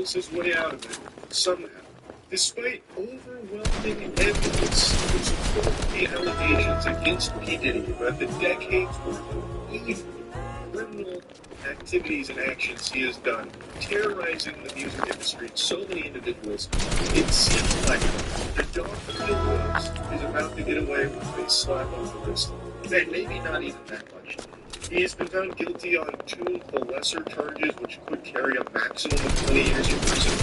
wriggles his way out of it somehow, despite overwhelming evidence to support the allegations against P. Diddy about the decades worth of evil criminal activities and actions he has done, terrorizing the music industry and so many individuals. It seems like the dog Rose is about to get away with a slap on the wrist. That maybe not even that much. He has been found guilty on 2 of the lesser charges, which could carry a maximum of 20 years in prison.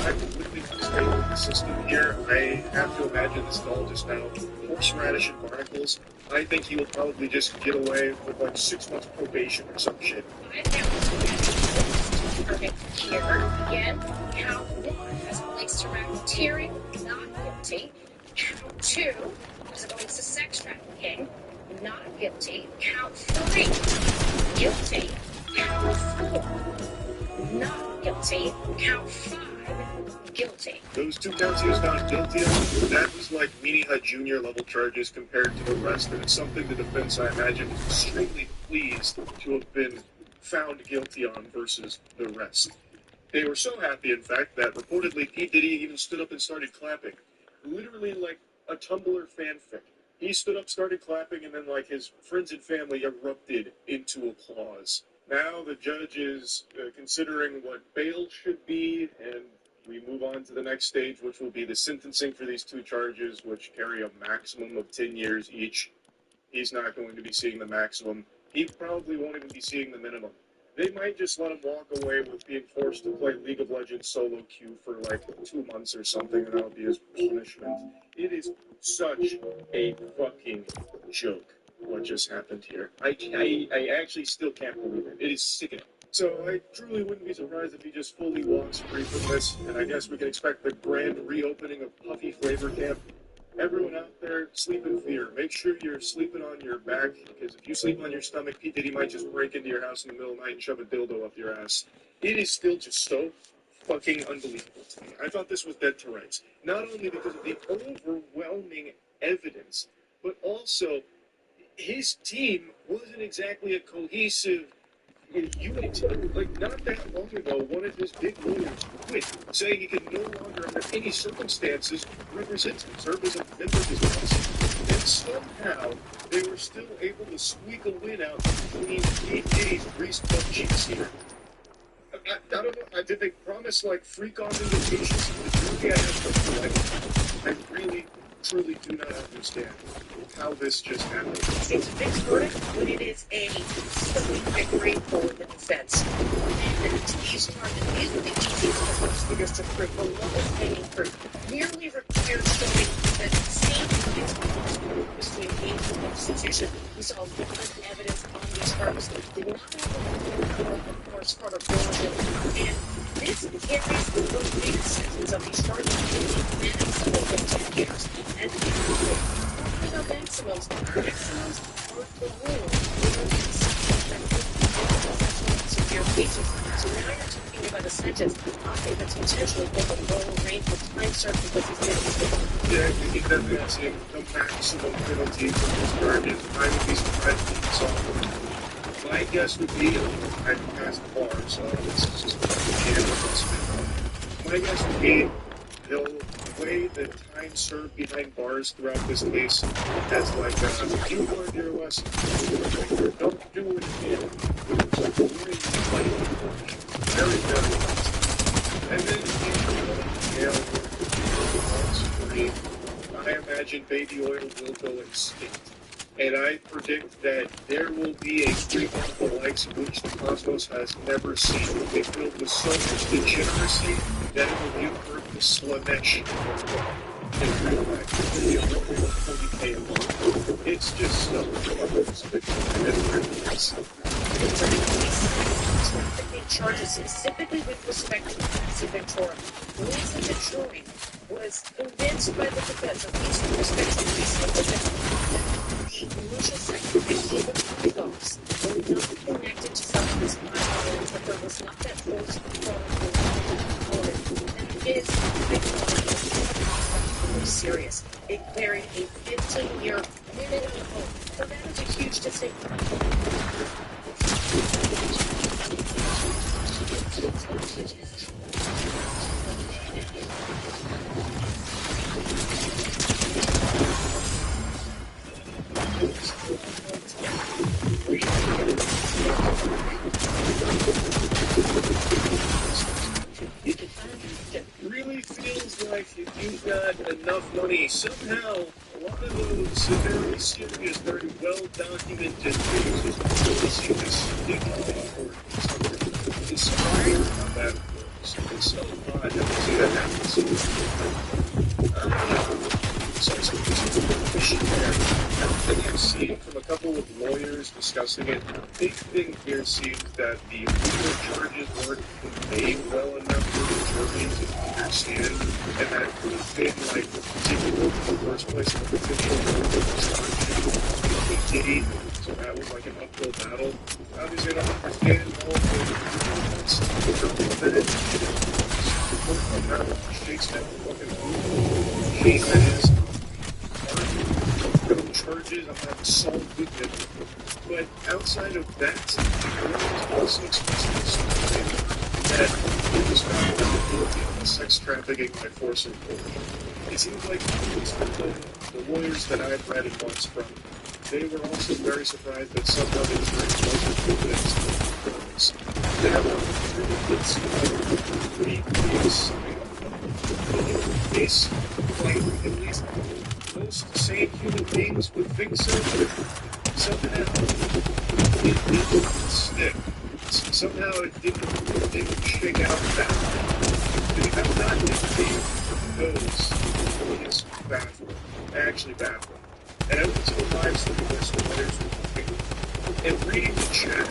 I'm completely frustrated with the system here. I have to imagine this is all just now horseradish and barnacles. I think he will probably just get away with like 6 months probation or some shit. Okay, here again, count 1 as it relates to racketeering, not guilty. Count 2 as it relates to sex trafficking, not guilty. Count 3, guilty. Count 4, not guilty. Count 5, guilty. Those 2 counts he was found guilty of, that was like Meanie Hut Jr. level charges compared to the rest, and it's something the defense, I imagine, is extremely pleased to have been found guilty on versus the rest. They were so happy, in fact, that reportedly P. Diddy even stood up and started clapping. Literally like a Tumblr fanfic. He stood up, started clapping, and then like his friends and family erupted into applause. Now the judge is considering what bail should be, and we move on to the next stage, which will be the sentencing for these 2 charges, which carry a maximum of 10 years each. He's not going to be seeing the maximum. He probably won't even be seeing the minimum. They might just let him walk away with being forced to play League of Legends solo queue for like 2 months or something, and that'll be his punishment. It is such a fucking joke what just happened here. I actually still can't believe it. It is sickening. So I truly wouldn't be surprised if he just fully walks free from this, and I guess we can expect the grand reopening of Puffy Flavor Camp. Everyone out there, sleep in fear. Make sure you're sleeping on your back, because if you sleep on your stomach, P. Diddy might just break into your house in the middle of the night and shove a dildo up your ass. It is still just so fucking unbelievable to me. I thought this was dead to rights. Not only because of the overwhelming evidence, but also his team wasn't exactly a cohesive unit. Like, not that long ago, one of his big lawyers quit, saying he could no longer, under any circumstances, represent him, serve as a member of his council. And somehow, they were still able to squeak a win out between P. Diddy's greased butt cheeks here. I don't know, did they promise, like, freak-off invitations to the jury? I really, truly do not understand how this just happened. It's a mixed verdict, but it is a stunning victory for the defense. And these charges, these are the easiest of those figures to prove, the lowest hanging fruit. Merely required showing that same between gains and institution. We saw limited evidence on these charges. Did not have of course, part of fraudulent. And this carries the big sentence of these charges to be maximum of 10 years. And maximums are the rule. Severe cases. So now you're talking about a sentence that's potentially both a low range of time served because he's been. Yeah, I think that that's the maximum penalty for these charges. I would be surprised if you saw. My guess would be, I've passed the bar, so this is just my guess would be they'll weigh the time served behind bars throughout this case as like, you learned your lesson. Don't do it again. It's like really very, very fast. And then I imagine baby oil will go extinct. And I predict that there will be a freak off the likes of which the cosmos has never seen. They filled with so much degeneracy that it will give birth to Slanesh. It's just so charges specifically with respect to Nancy Ventura. Lisa Ventura was convinced by the defense, at least with respect to the commercial sector and even those were not connected to some of this violence, that there was not that force that is very serious. It carried a 15-year minimum home. So that is a huge distinction. enough money. Somehow, a lot of those very serious, very well-documented things just really seem to stick for something inspiring how that works. It's so odd to see that happen. I don't know. So there's a issue there. Everything I've seen from a couple of lawyers discussing it, the big thing here seems that the legal charges weren't conveyed well enough for the jury to understand, and that it could have been like typical in the first place of a potential charge Diddy, so that was like an uphill battle. Obviously, I don't understand all the elements of that. Shakes that fucking case that is. Charges, I'm not solved with it. But outside of that, I wanted to also express that it was found guilty of sex trafficking by force and coercion. It seems like the lawyers that I've read and once from, they were also very surprised that somehow the jury wasn't convinced of drugs. That really did seem like a pretty big sign of the case, like at least most sane human beings would think so, but somehow it didn't stick. Somehow it didn't shake out that way. If I'm not getting those, it's baffling. Actually baffling. And I went to a live stream where some lawyers were talking, and reading the chat,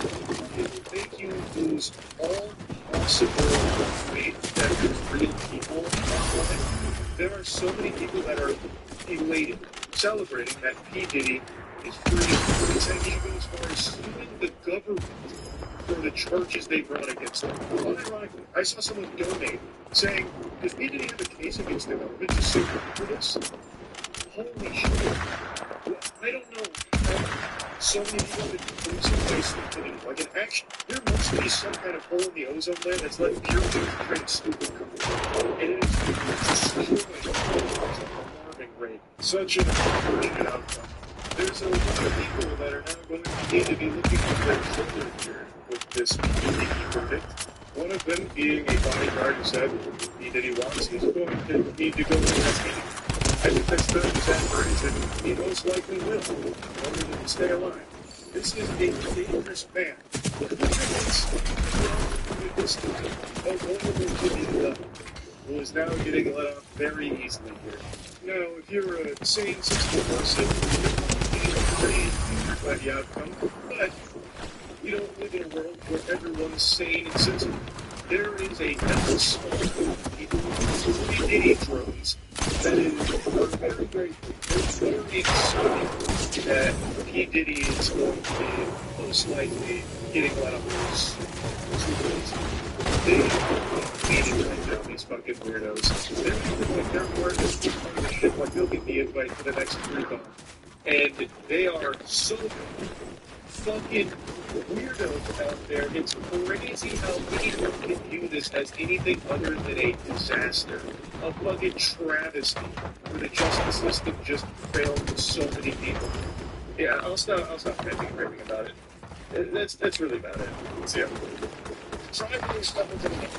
it will make you lose all possible faith that there's real people online. There are so many people that are elated, celebrating that P. Diddy is free, and saying he goes as far as suing the government for the charges they brought against him. Unironically, I saw someone donate saying, if P. Diddy had a case against the government to sue for this, holy shit. I don't know how so many people have been so stupidity. Like, an action, there must be some kind of hole in the ozone layer that's letting pure create stupid company. And it is destroying rate. Such an unfortunate outcome. There's a lot of people that are now going to need to be looking at their children here with this P. Diddy verdict. One of them being a bodyguard who said, if P. Diddy wants, he's going to need to go to that meeting. I think that's not exaggeration. He most likely will, in order to stay alive. This is a dangerous man. Look at the difference. A vulnerable kid who is now getting let off very easily here. Now, if you're a sane, sensible person, you're pretty injured by the outcome, but we don't live in a world where everyone's sane and sensible. There is a not small group of people who Diddy drones that are very grateful. They're very excited that P. Diddy is going to be most likely getting let off. They meeting right now, these fucking weirdos. They're acting like they're part of this shit, like they'll get the invite for the next recon. And they are so fucking weirdos out there. It's crazy how anyone can view this as anything other than a disaster. A fucking travesty where the justice system just failed so many people. Yeah, I'll stop ranting and raving about it. That's really about it. So yeah. So I really stuff into the next.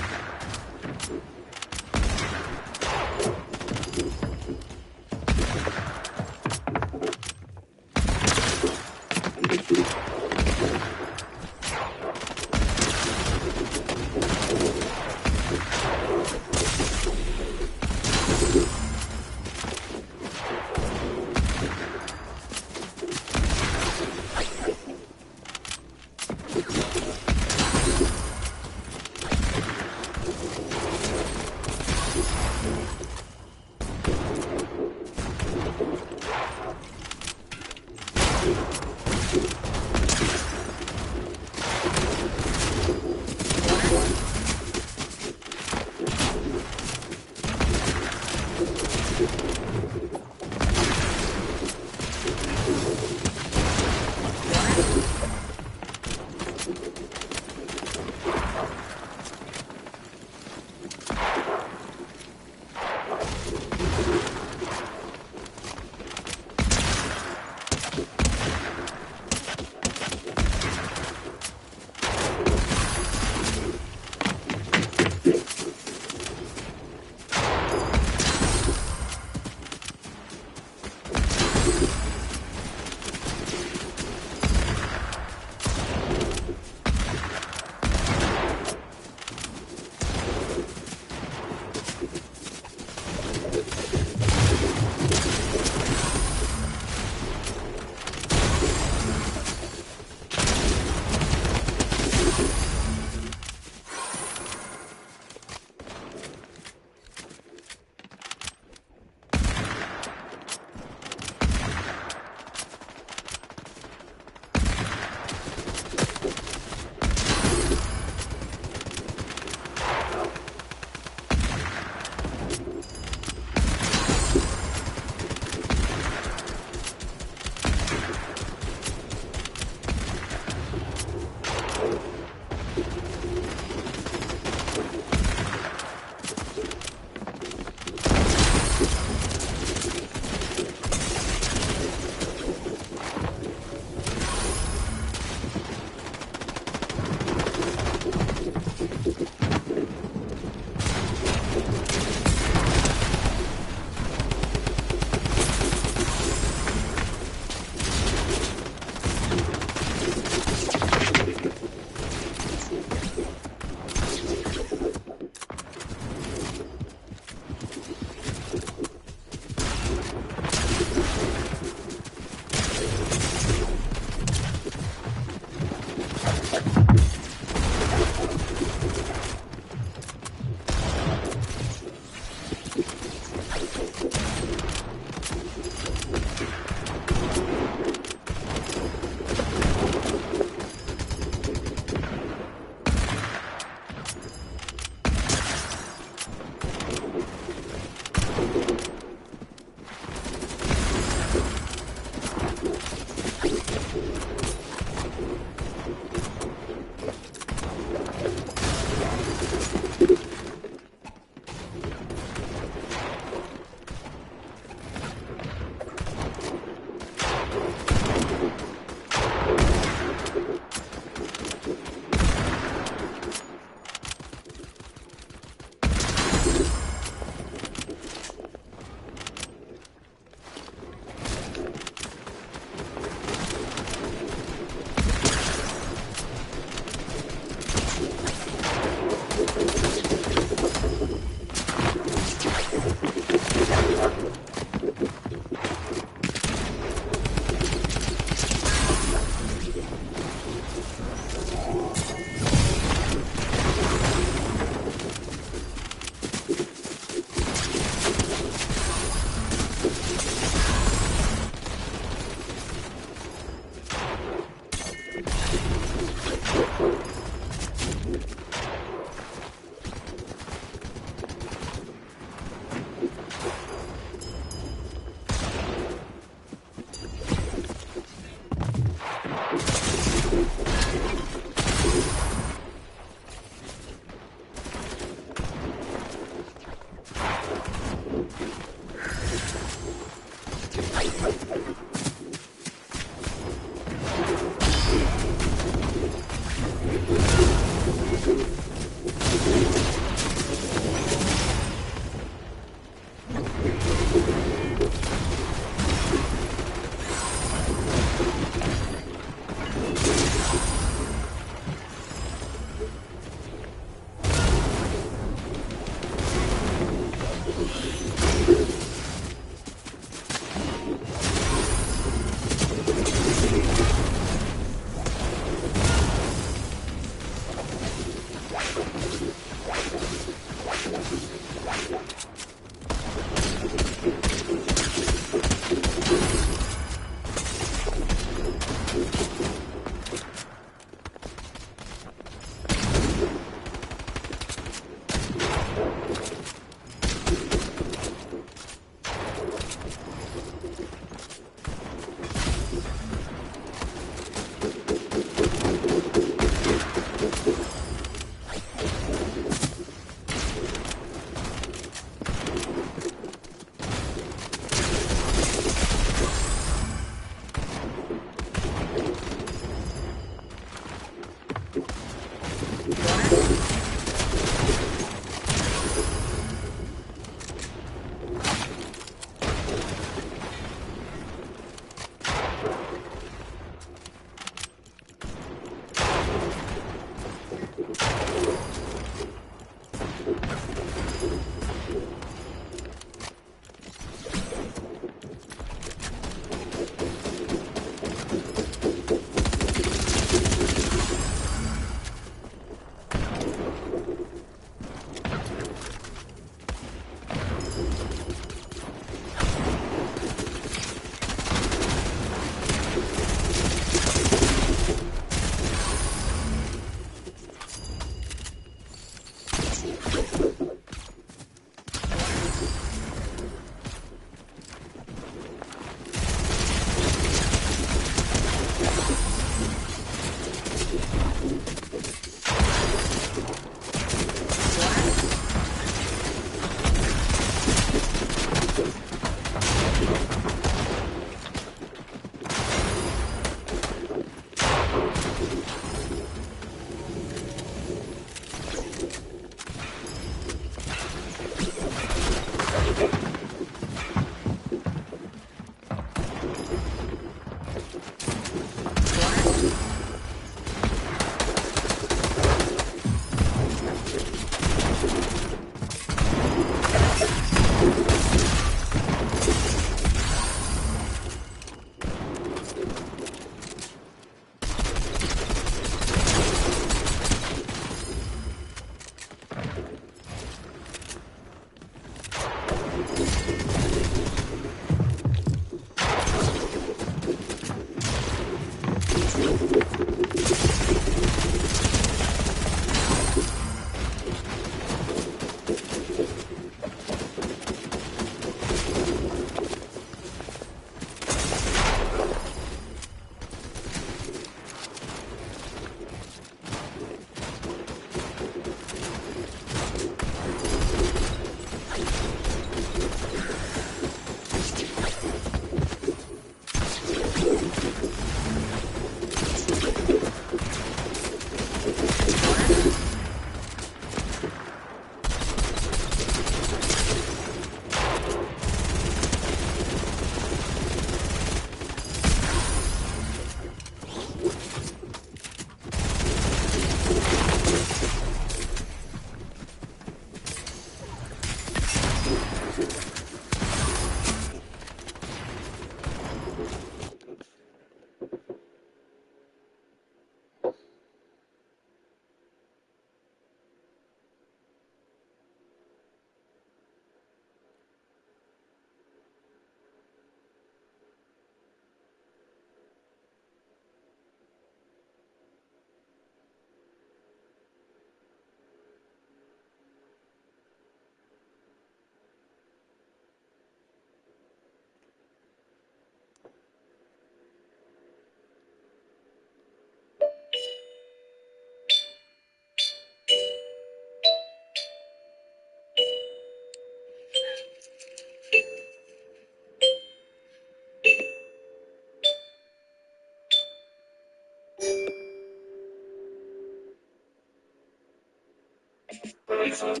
'Cause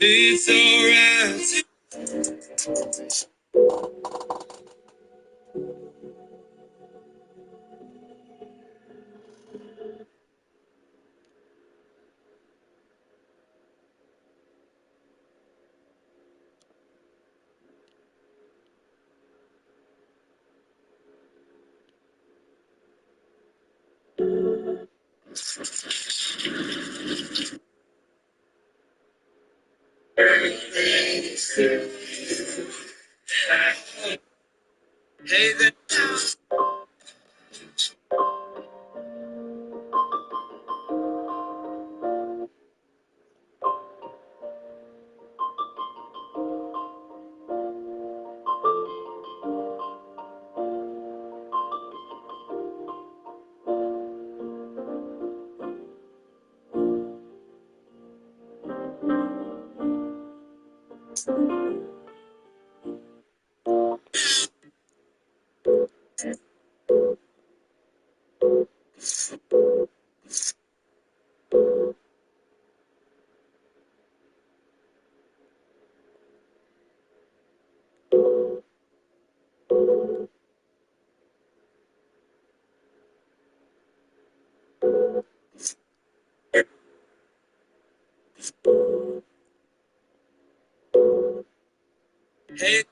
it's alright. Hey there. Hey,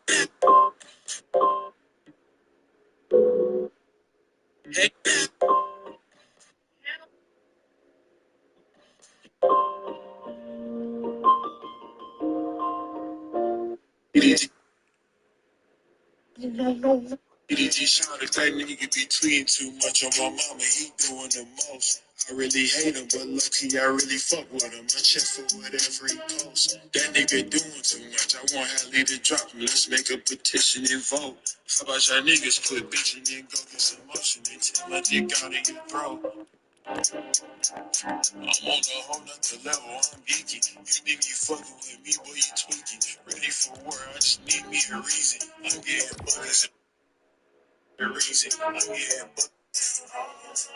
hey. BDG shot if that nigga be tweeting too much on my mama, he doing the most. I really hate him, but low-key, I really fuck with him. I check for whatever he posts. That nigga doing too much. I want Hallie to drop him. Let's make a petition and vote. How about y'all niggas quit bitching and go get some motion and tell my dick out of your throat? I'm on a whole nother level. I'm geeky. You think you fucking with me, boy, you tweaking. Ready for war, I just need me a reason. I'm getting buggers. A reason. I'm getting buggers.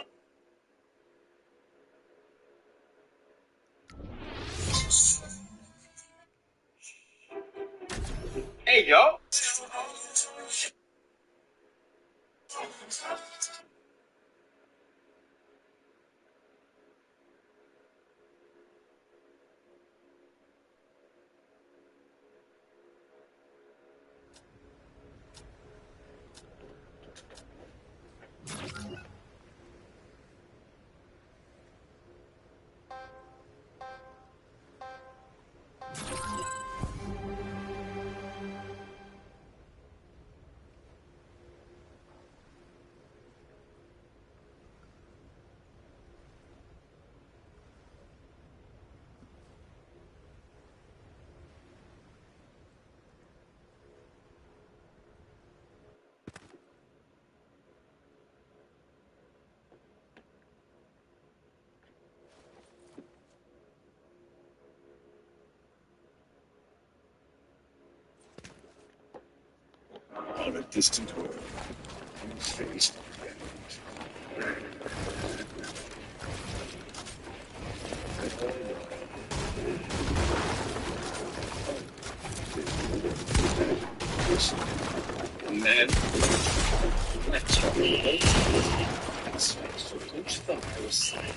Hey, yo. On a distant order. Faced. And then, that's what we hate. So don't you thought I was silent?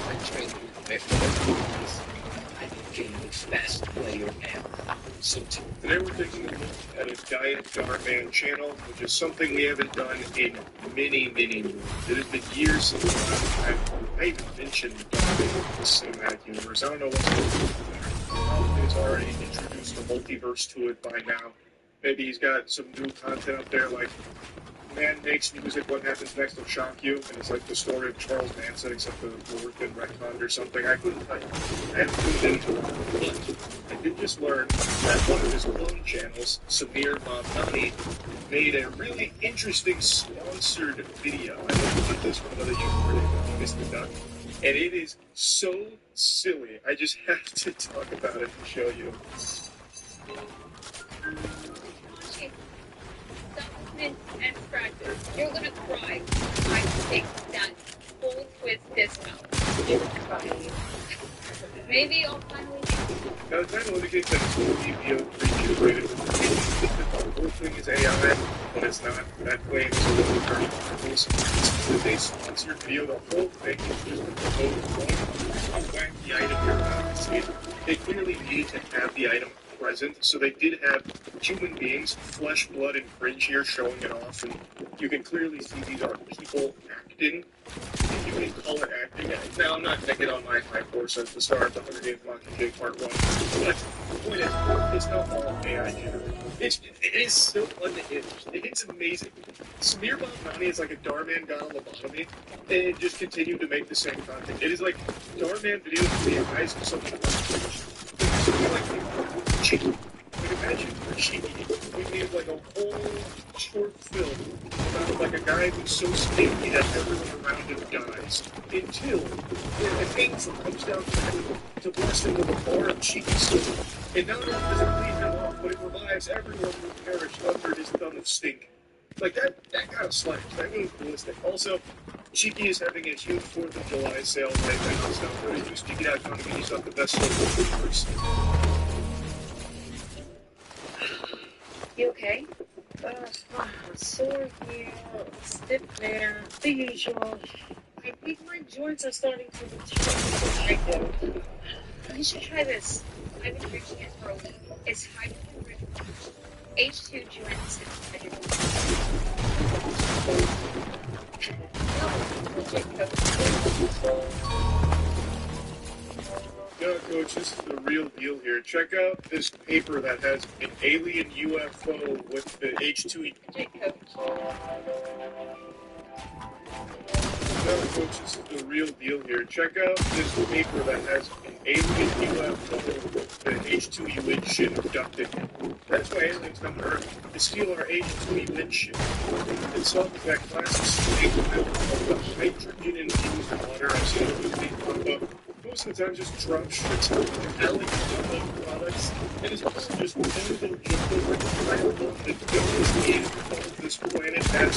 I trained with my friends. I'm a game fast player now. So Today we're taking a look at a Giant Garman channel, which is something we haven't done in many years. It has been years since I even mentioned Garman in the cinematic universe. I don't know what's going on there. He's already introduced the multiverse to it by now. Maybe he's got some new content up there, like Man Makes Music, What Happens Next Will Shock You, and it's like the story of Charles Manson, except the word been retconned or something. I haven't tuned into it. I did just learn that one of his clone channels, Samir Mamdani, made a really interesting sponsored video. I looked at this from another YouTuber, Mr. Duck, and it is so silly. I just have to talk about it and show you. Okay. Supplement and practice. You're gonna cry. I take that full twist discount. You're gonna cry. Maybe I'll finally get Now, that indicates that it's going to be regenerated. The whole thing is AI, but it's not. That claim is a little very ridiculous. They sponsor your video, the whole thing is just to promote one wacky item you're about to see. They clearly need to have the item present, so they did have human beings, flesh, blood, and fringe here showing it off, and you can clearly see these are people acting. You can color acting. Now, I'm not going to get on my high horse at the start of the 100 Days of Mockingjay Part 1, but the point is, it's not all AI generated. It is so unhinged. It's amazing. Samir Bhavnani is like a Darman got on lobotomy and just continued to make the same content. It is like Darman videos with the eyes of something unhinged. Like Cheeky. Like imagine for Cheeky, we made like a whole short film about like a guy who's so stinky that everyone around him dies. Until an angel comes down to bless him with a bar of Cheeky soda. And not only does it clean him off, but it revives everyone who perished under his thumb of stink. Like that kind of slaps. That was ballistic. Also, Cheeky is having a huge 4th of July sale right now, so go to Cheeky.com to get yourself the best local flavors. You okay? I'm sore here, stiff there, the usual. I think my joints are starting to return to I do. You should try this. I've been drinking it for a week. It's hydrogen rich H2 joints. Yeah, Coach, this is the real deal here. Check out this paper that has an alien UFO with the H2. No, Coach, this is the real deal here. Check out this paper that has an alien UFO with the H2 emission abducted. That's why aliens come to Earth, to steal our H2 emission. It's something that classes state with hydrogen-infused water. I've seen it with these pop up. Most of the time, just drop shits out of LED products. It is also just one little jingle reconcilable that goes in this planet as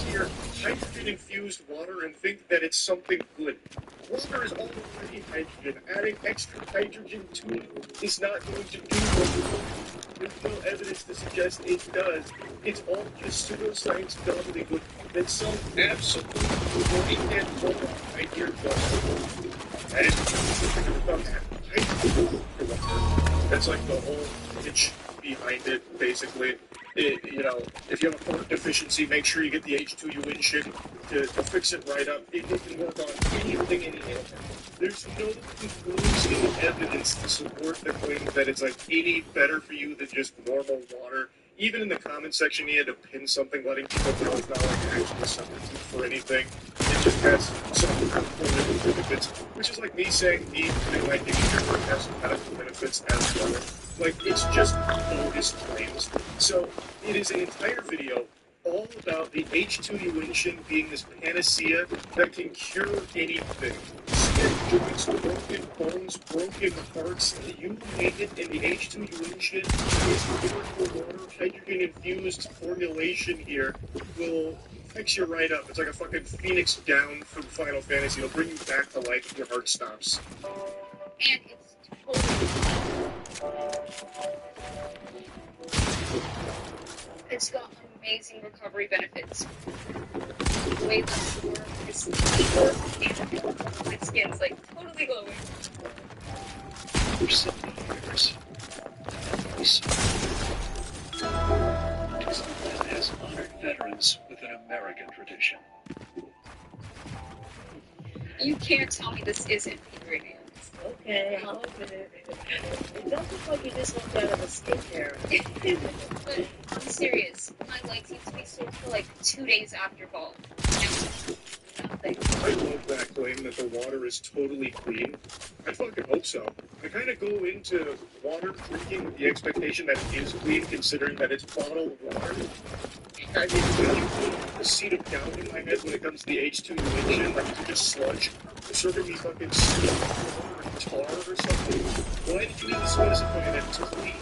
here hydrogen-infused water and think that it's something good. Water is already hydrogen. Adding extra hydrogen to it is not going to do what you want. There's no evidence to suggest it does. It's all just pseudoscience gobbledygook that some absolute brain dead moron right here does. That is about hydrogen. That's like the whole pitch behind it, basically. You know, if you have a port deficiency, make sure you get the H2U engine to fix it right up. It can work on anything in the air. There's no conclusive evidence to support the claim that it's like any better for you than just normal water. Even in the comment section, he had to pin something letting people know it's not like an actual substitute for anything. It just has some medical benefits, which is like me saying me putting my dictionary has some medical benefits as well. Like, it's just bogus claims. So, it is an entire video all about the H2U engine being this panacea that can cure anything. Skin joints, broken bones, broken hearts, you name it, and the H2U engine is miracle water, hydrogen-infused formulation here will fix you right up. It's like a fucking phoenix down from Final Fantasy. It'll bring you back to life if your heart stops. And it's totally... It's got amazing recovery benefits. Way less work, it's deeper, and my skin's like totally glowing. For 70 years, we saw that has honored veterans with an American tradition. You can't tell me this isn't ingredients. Okay, I'll open it. It does look like you just walked out of a skincare. But I'm serious. My legs used to be sore for like 2 days after fall. Nothing. I love that claim that the water is totally clean. I fucking hope so. I kind of go into water drinking with the expectation that it is clean, considering that it's bottled water. I mean, when you put a seed of doubt in my head when it comes to the H2 engine, like it's just sludge. serving me fucking steam or tar or something? Why did you need to specify that it's clean?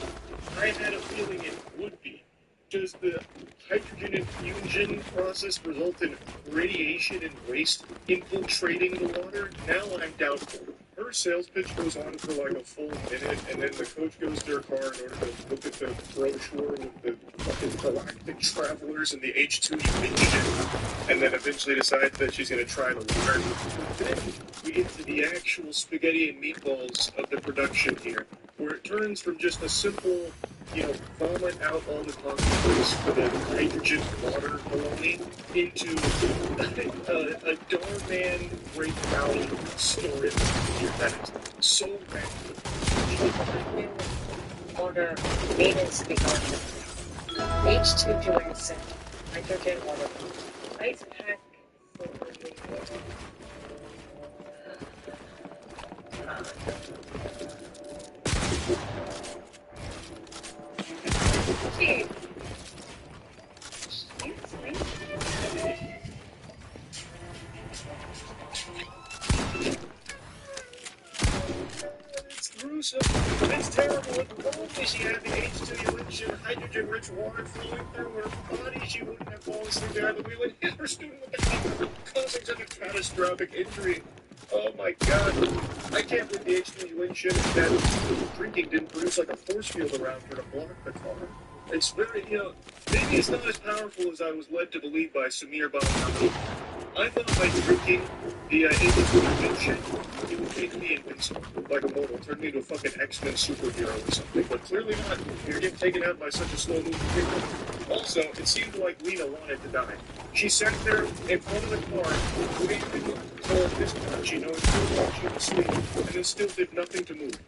I had a feeling it would be. Does the hydrogen infusion process result in radiation and waste infiltrating the water? Now I'm doubtful. Her sales pitch goes on for like a full minute, and then the coach goes to her car in order to look at the brochure with the fucking galactic travelers and the H2U engine, and then eventually decides that she's going to try the water. Then we get to the actual spaghetti and meatballs of the production here, where it turns from just a simple, vomit out all the concentrates for the hydrogen water baloney into a doorman breakdown story that is so random. Water maintenance department. H2 fluorescent. Hydrogen water. Ice pack Gee. It's gruesome. It's terrible. If only she had the H2U and hydrogen-rich water flowing through her body, she wouldn't have fallen asleep behind the wheel and hit her student with the car, causing such a catastrophic injury. Oh my god. I can't believe the H2U engine that drinking didn't produce like a force field around her to block the car. It's very, maybe it's not as powerful as I was led to believe by Samir Balmani. I thought by drinking the H2U engine, it would make me invincible, like a mortal, turn me into a fucking X-Men superhero or something, but clearly not. You're getting taken out by such a slow-moving vehicle. Also, it seemed like Lena wanted to die. She sat there in front of the car, waving until this punchy, knowing full well she was asleep, and then still did nothing to move.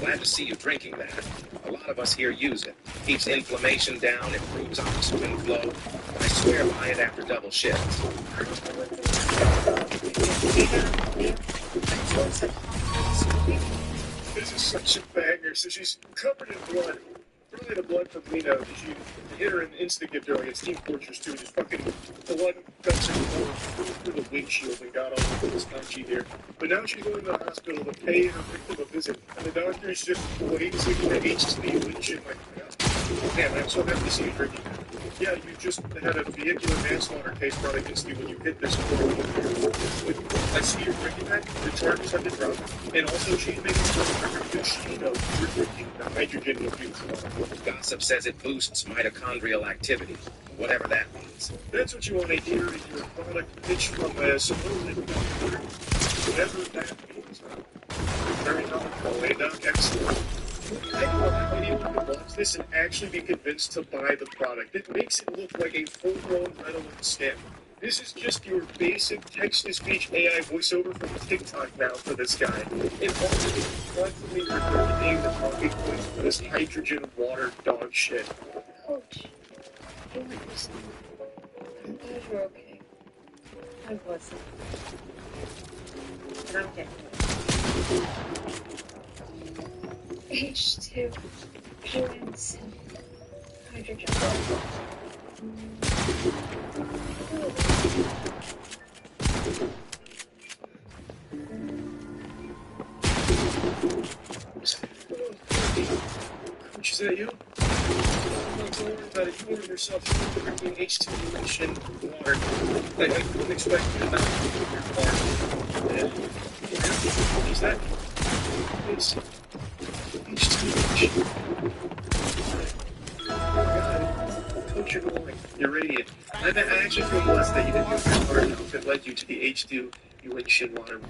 Glad to see you drinking that. A lot of us here use it. Keeps inflammation down, improves oxygen flow. I swear by it after double shifts. This is such a banger. So she's covered in blood. Probably the blood from Lena. She hit her and instigate her like it's Team Fortress 2. Just fucking blood guts her through the windshield and got all over this country here. But now she's going to the hospital to pay her victim a visit. And the doctor is just blazing the HTV windshield like, damn, I'm so happy to see you drinking that. Yeah, you just had a vehicular manslaughter case brought against you when you hit this woman. I see you're drinking that. The charges have been dropped. And also, she's making some record because she knows you're drinking the hydrogen infused. Gossip says it boosts mitochondrial activity, whatever that means. That's what you want to hear in your product pitch from a supposed doctor, whatever that means. Very topical, eh, Doc? Excellent. I don't know how anyone could watch this and actually be convinced to buy the product. It makes it look like a full-blown Ritalin scam. This is just your basic text-to-speech AI voiceover from TikTok now for this guy. And also, constantly regurgitating the talking points for this hydrogen water dog shit. Coach, you understand. I'm glad you're okay. I wasn't. And I'm getting it. H2, fluorescent, hydrogen. Coach, is that you? Don't worry about it. You ordered yourself drinking H2 and water. I wouldn't expect you to not drink your car. Is that? It's H2. Coach, you're glowing. You're radiant. I actually feel blessed that you didn't use your car enough that led you to the H2 and water.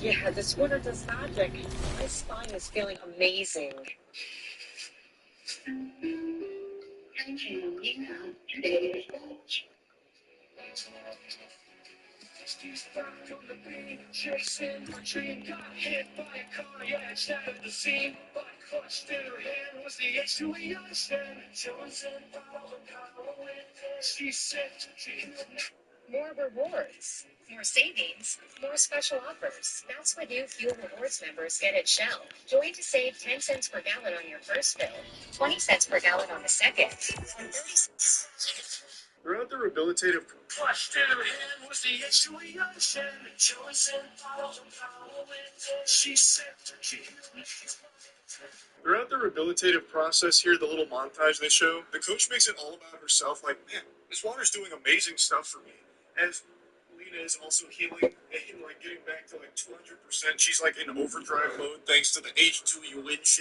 Yeah, this water does magic. My spine is feeling amazing. Chasing the dream, got hit by a car, yeah, it's out of the scene. But clutched in her hand was the H2 understand. Johnson, power with this. She said, More rewards, more savings, more special offers. That's what new Fuel Rewards members get at Shell. Join to save 10 cents per gallon on your first fill, 20 cents per gallon on the second, and 30 cents. Throughout the rehabilitative Washed in her hand was the H2E ocean. Joey said, follow it. She said, Throughout the rehabilitative process here, the little montage they show, the coach makes it all about herself. Like, man, this water's doing amazing stuff for me. As Lena is also healing and like getting back to like 200%, she's like in overdrive mode thanks to the H2E winch.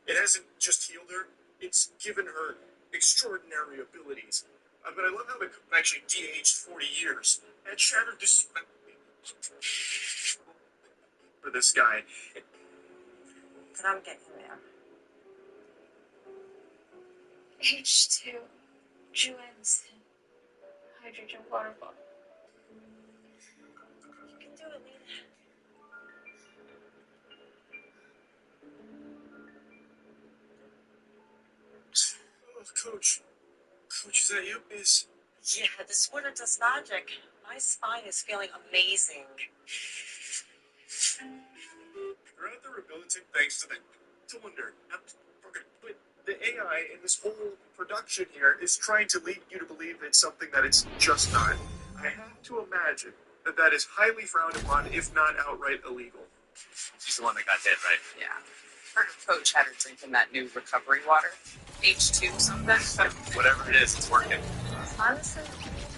It hasn't just healed her; it's given her extraordinary abilities. But I love how they actually de-aged 40 years and shattered this for this guy. But I'm getting there. H2, Juan's hydrogen water bottle. You can do it, Lena. Oh, Coach, is that you? Yeah, this winter does magic. My spine is feeling amazing. Throughout the rehabilitative, thanks to the cylinder, but the AI in this whole production here is trying to lead you to believe it's something that it's just not. I have to imagine that that is highly frowned upon, if not outright illegal. She's the one that got hit, right? Yeah. Her coach had her drinking that new recovery water. H2 something. Whatever it is, it's working. Honestly,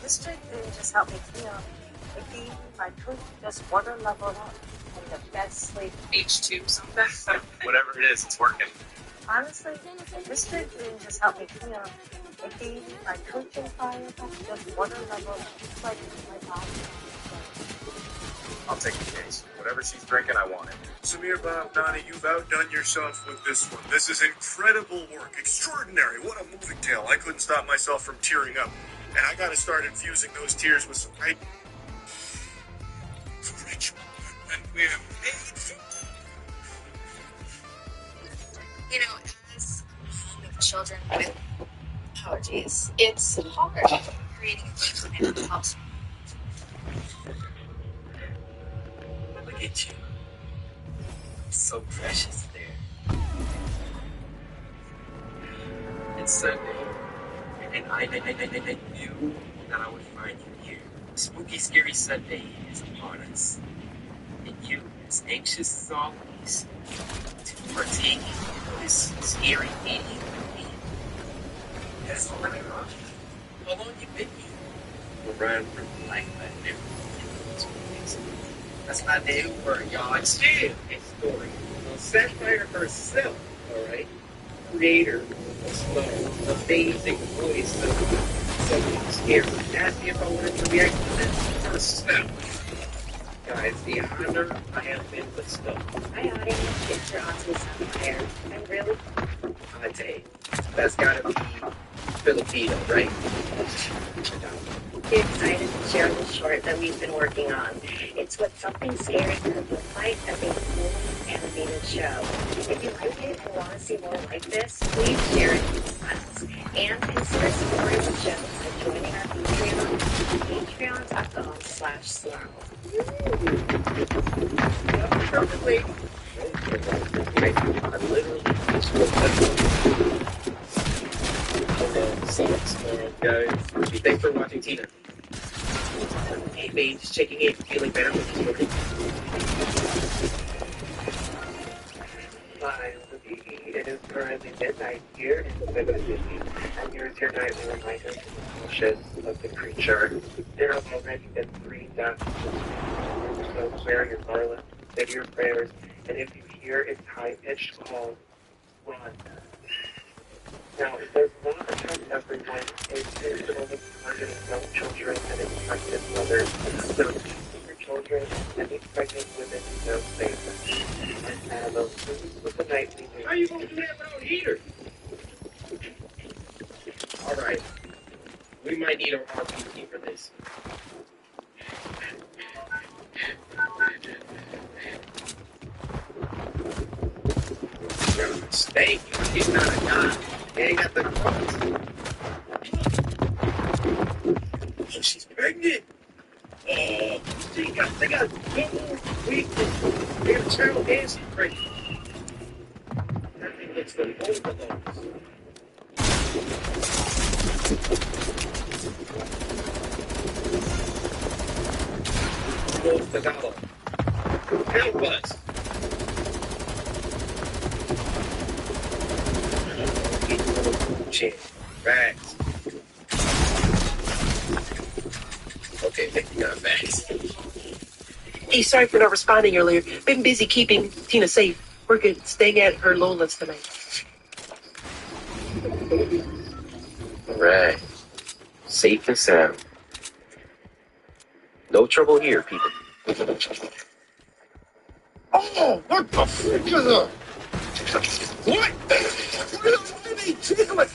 this drink didn't just help me feel. It gave me my truth just water level up and the best sleep. H2 something. Whatever it is, it's working. Honestly, this drink didn't just help me feel. It gave me my coaching fire just water level up. It's like my body. I'll take the case. Whatever she's drinking, I want it. Samir, Bob, Nani, you've outdone yourself with this one. This is incredible work. Extraordinary. What a movie tale. I couldn't stop myself from tearing up. And I gotta start infusing those tears with some right. And we're made for. You know, as a mom of children with allergies, it's hard creating a game that helps. Look at you. So precious there. It's Sunday, and I knew that I would find you here. Spooky, scary Sunday is upon us. And you, as anxious as always, to partake in this scary meeting with me. That's all I got. How long you been here? Around for life I never. That's my new word, y'all. It's still a story. Sapphire herself, alright? Creator of the amazing voice of something scary. Asked me if I wanted to react to this herself. Guys, the honor I have been bestowed. Hi, audience. It's your Auntie Sapphire. And really, Ate. That's gotta be Filipino, right? excited to share the short that we've been working on. It's what something scary could look like as a fully animated show. If you like it and want to see more like this, please share it with friends. And consider supporting the show by joining our Patreon, patreon.com/slow. Perfectly. I literally just woke up. Guys, thanks for watching Tina. Hey, babe, just checking in, feeling better with the story. Hi, it is currently midnight here in Mexico City, and here's your nightly reminder to the conscious of the creature. There have already been 3 deaths, so clear your garland, say your prayers, and if you hear its high-pitched call, run. Now, it does not affect everyone. It is only targeting young children and expectant mothers. So, keep your children and expectant women no safe. And Annabelle, this was the nightly news. How you gonna do that without heaters? Alright. We might need an RPG for this. Mistake. He's not a guy. He ain't got the cross. Oh, she's pregnant. fancy drink. Everything gets from both of those. Goes to Gabo. Help us. Shit. Facts. Okay, maybe not facts. Hey, sorry for not responding earlier. Been busy keeping Tina safe. We're good. Staying at her Lola's tonight. Right. Safe and sound. No trouble here, people. Oh, what the frick is that? What? What are they tickling?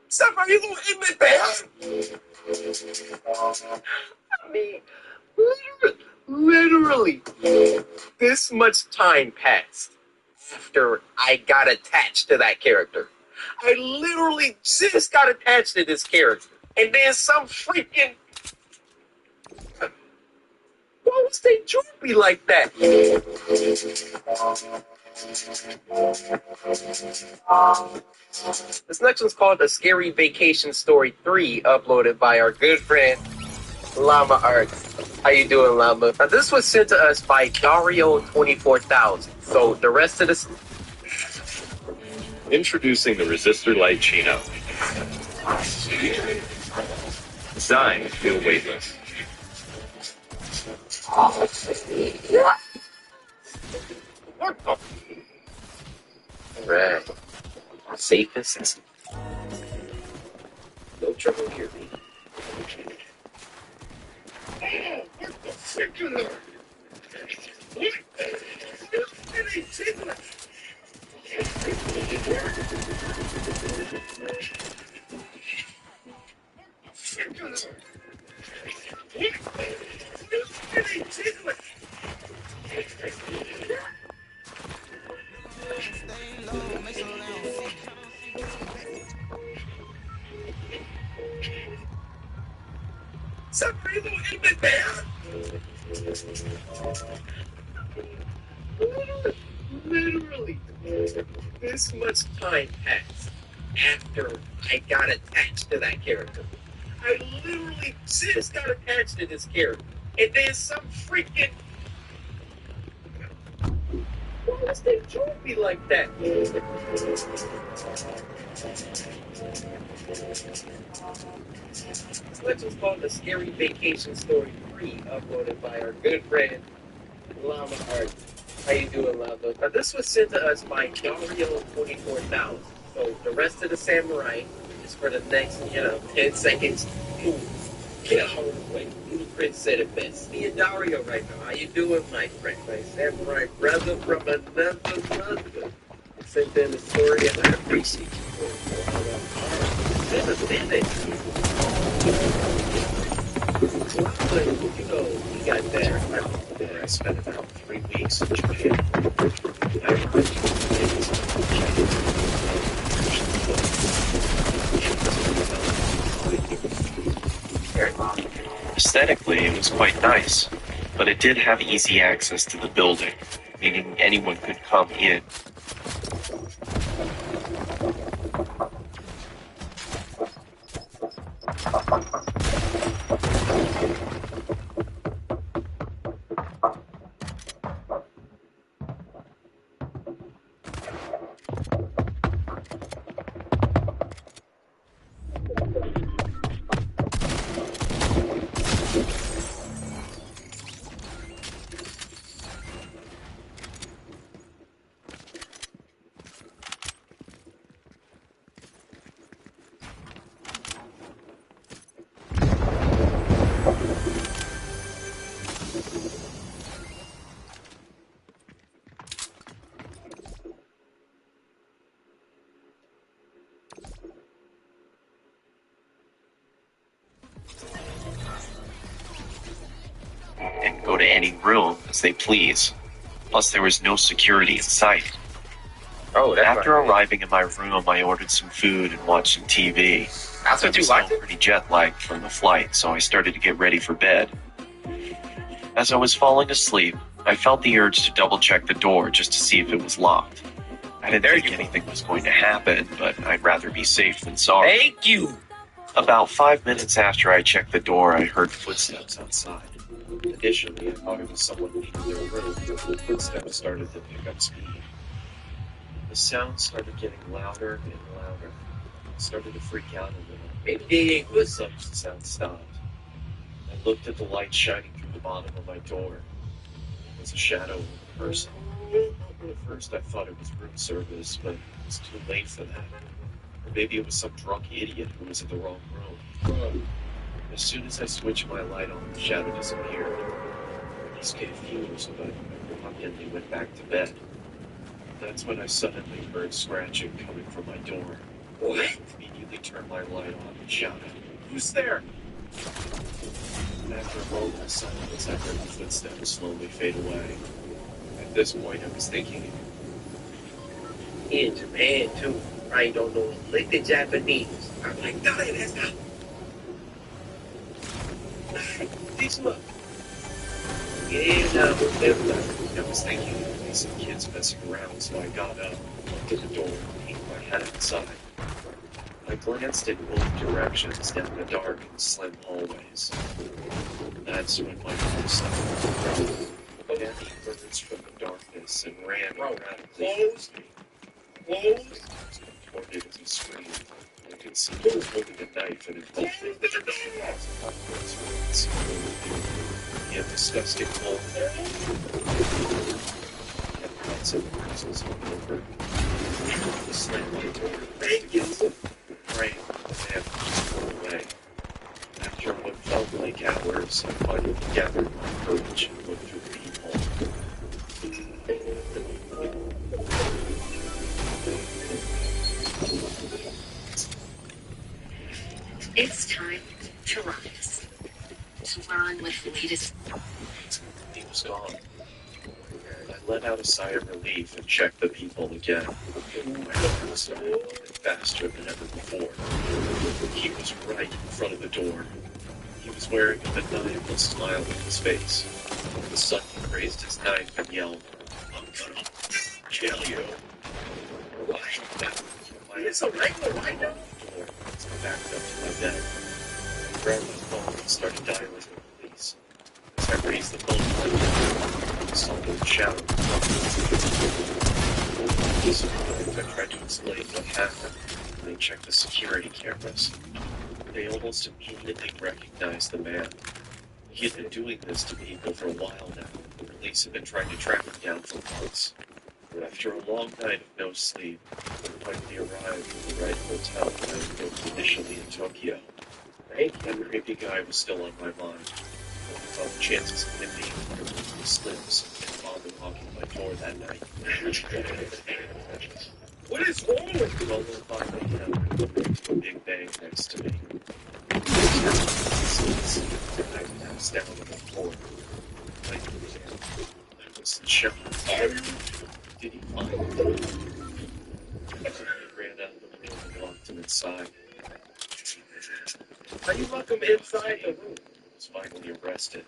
Stop, are you going to admit that? I mean, literally, this much time passed after I got attached to that character. I literally just got attached to this character. And then some freaking... Why would they treat me like that? This next one's called A Scary Vacation Story 3, uploaded by our good friend, Llama Arts. How you doing, Llama? Now, this was sent to us by Dario24000. So, the rest of this... Introducing the Resistor Light Chino. Designed to feel weightless. What the? Alright. Safe and sensitive. No trouble here, people. Oh, what the frick is that? What? What are they tickling? Literally, this much time passed after I got attached to that character. I literally just got attached to this character. And then some freaking... Why would they treat me like that? This next one's called A Scary Vacation Story 3, uploaded by our good friend, Llama Art. How you doing, Llama? Now, this was sent to us by Dario24000. So, the rest of the samurai is for the next, 10 seconds. Ooh, get home quick. Prince said it best. Me and Dario right now. How you doing, my friend? My samurai brother from another mother. Sent in the story, and I appreciate you for it. It's been a minute. We got there. I spent about 3 weeks in Japan. Aesthetically, it was quite nice, but it did have easy access to the building, meaning anyone could come in. And go to any room as they please. Plus, there was no security in sight. Oh, that's After right. arriving in my room, I ordered some food and watched some TV. That's what I you was liked still it? pretty jet-lagged from the flight, so I started to get ready for bed. As I was falling asleep, I felt the urge to double-check the door just to see if it was locked. I didn't think anything was going to happen, but I'd rather be safe than sorry. Thank you. About 5 minutes after I checked the door, I heard footsteps outside. Initially, I thought it was someone leaving their room, but the footsteps started to pick up speed. The sound started getting louder and louder. I started to freak out a little. Maybe they ain't All of a sudden, the sound stopped. I looked at the light shining through the bottom of my door. It was a shadow of a person. At first, I thought it was room service, but it was too late for that. Or maybe it was some drunk idiot who was in the wrong room. As soon as I switched my light on, the shadow disappeared. I was confused, but I immediately went back to bed. That's when I suddenly heard scratching coming from my door. What? I immediately turned my light on and shouted, "Who's there?" After a moment of silence, I heard the footsteps slowly fade away. At this point, I was thinking, In Japan, too. I don't know a lick of Japanese. I'm like, no, that's not. These look. Yeah, no, I was thinking maybe some kids messing around, so I got up, went to the door, and peeked my head outside. I glanced in both directions down the dark and slim hallways. That's when my heart stopped. Danny emerged from the darkness and ran rapidly. Close. Reported as he screamed. I could see he was holding a knife and involved. He had disgusting cold hair. He had lots of bruises all over. He slammed my door against it. Praying for him to go away. After what felt like hours, I finally gathered my courage and looked through the peephole. It's time to rise. To learn with the latest. He was gone. I let out a sigh of relief and checked the peephole again. My heart was starting to beat faster than ever before. He was right in front of the door. He was wearing a maniacal smile on his face. The sudden raised his knife and yelled, "I'm gonna kill you!" What? It's a regular rhino? I backed up to my bed. I grabbed my phone and started dialing the police. As I raised the phone, I saw them shouting. I tried to explain what happened, and they checked the security cameras. They almost immediately recognized the man. He had been doing this to people for a while now. The police had been trying to track him down for months. After a long night of no sleep, I finally arrived at the right hotel that I had booked initially in Tokyo. That creepy guy was still on my mind. I thought the chances of him being were slim, so I didn't bother knocking my door that night. What is wrong with you? Well, finally found a big bang next to me. I was down on the floor. I was in shock. Did he find it? I ran out of the room and locked him inside. How you lock him inside the room? I was finally arrested.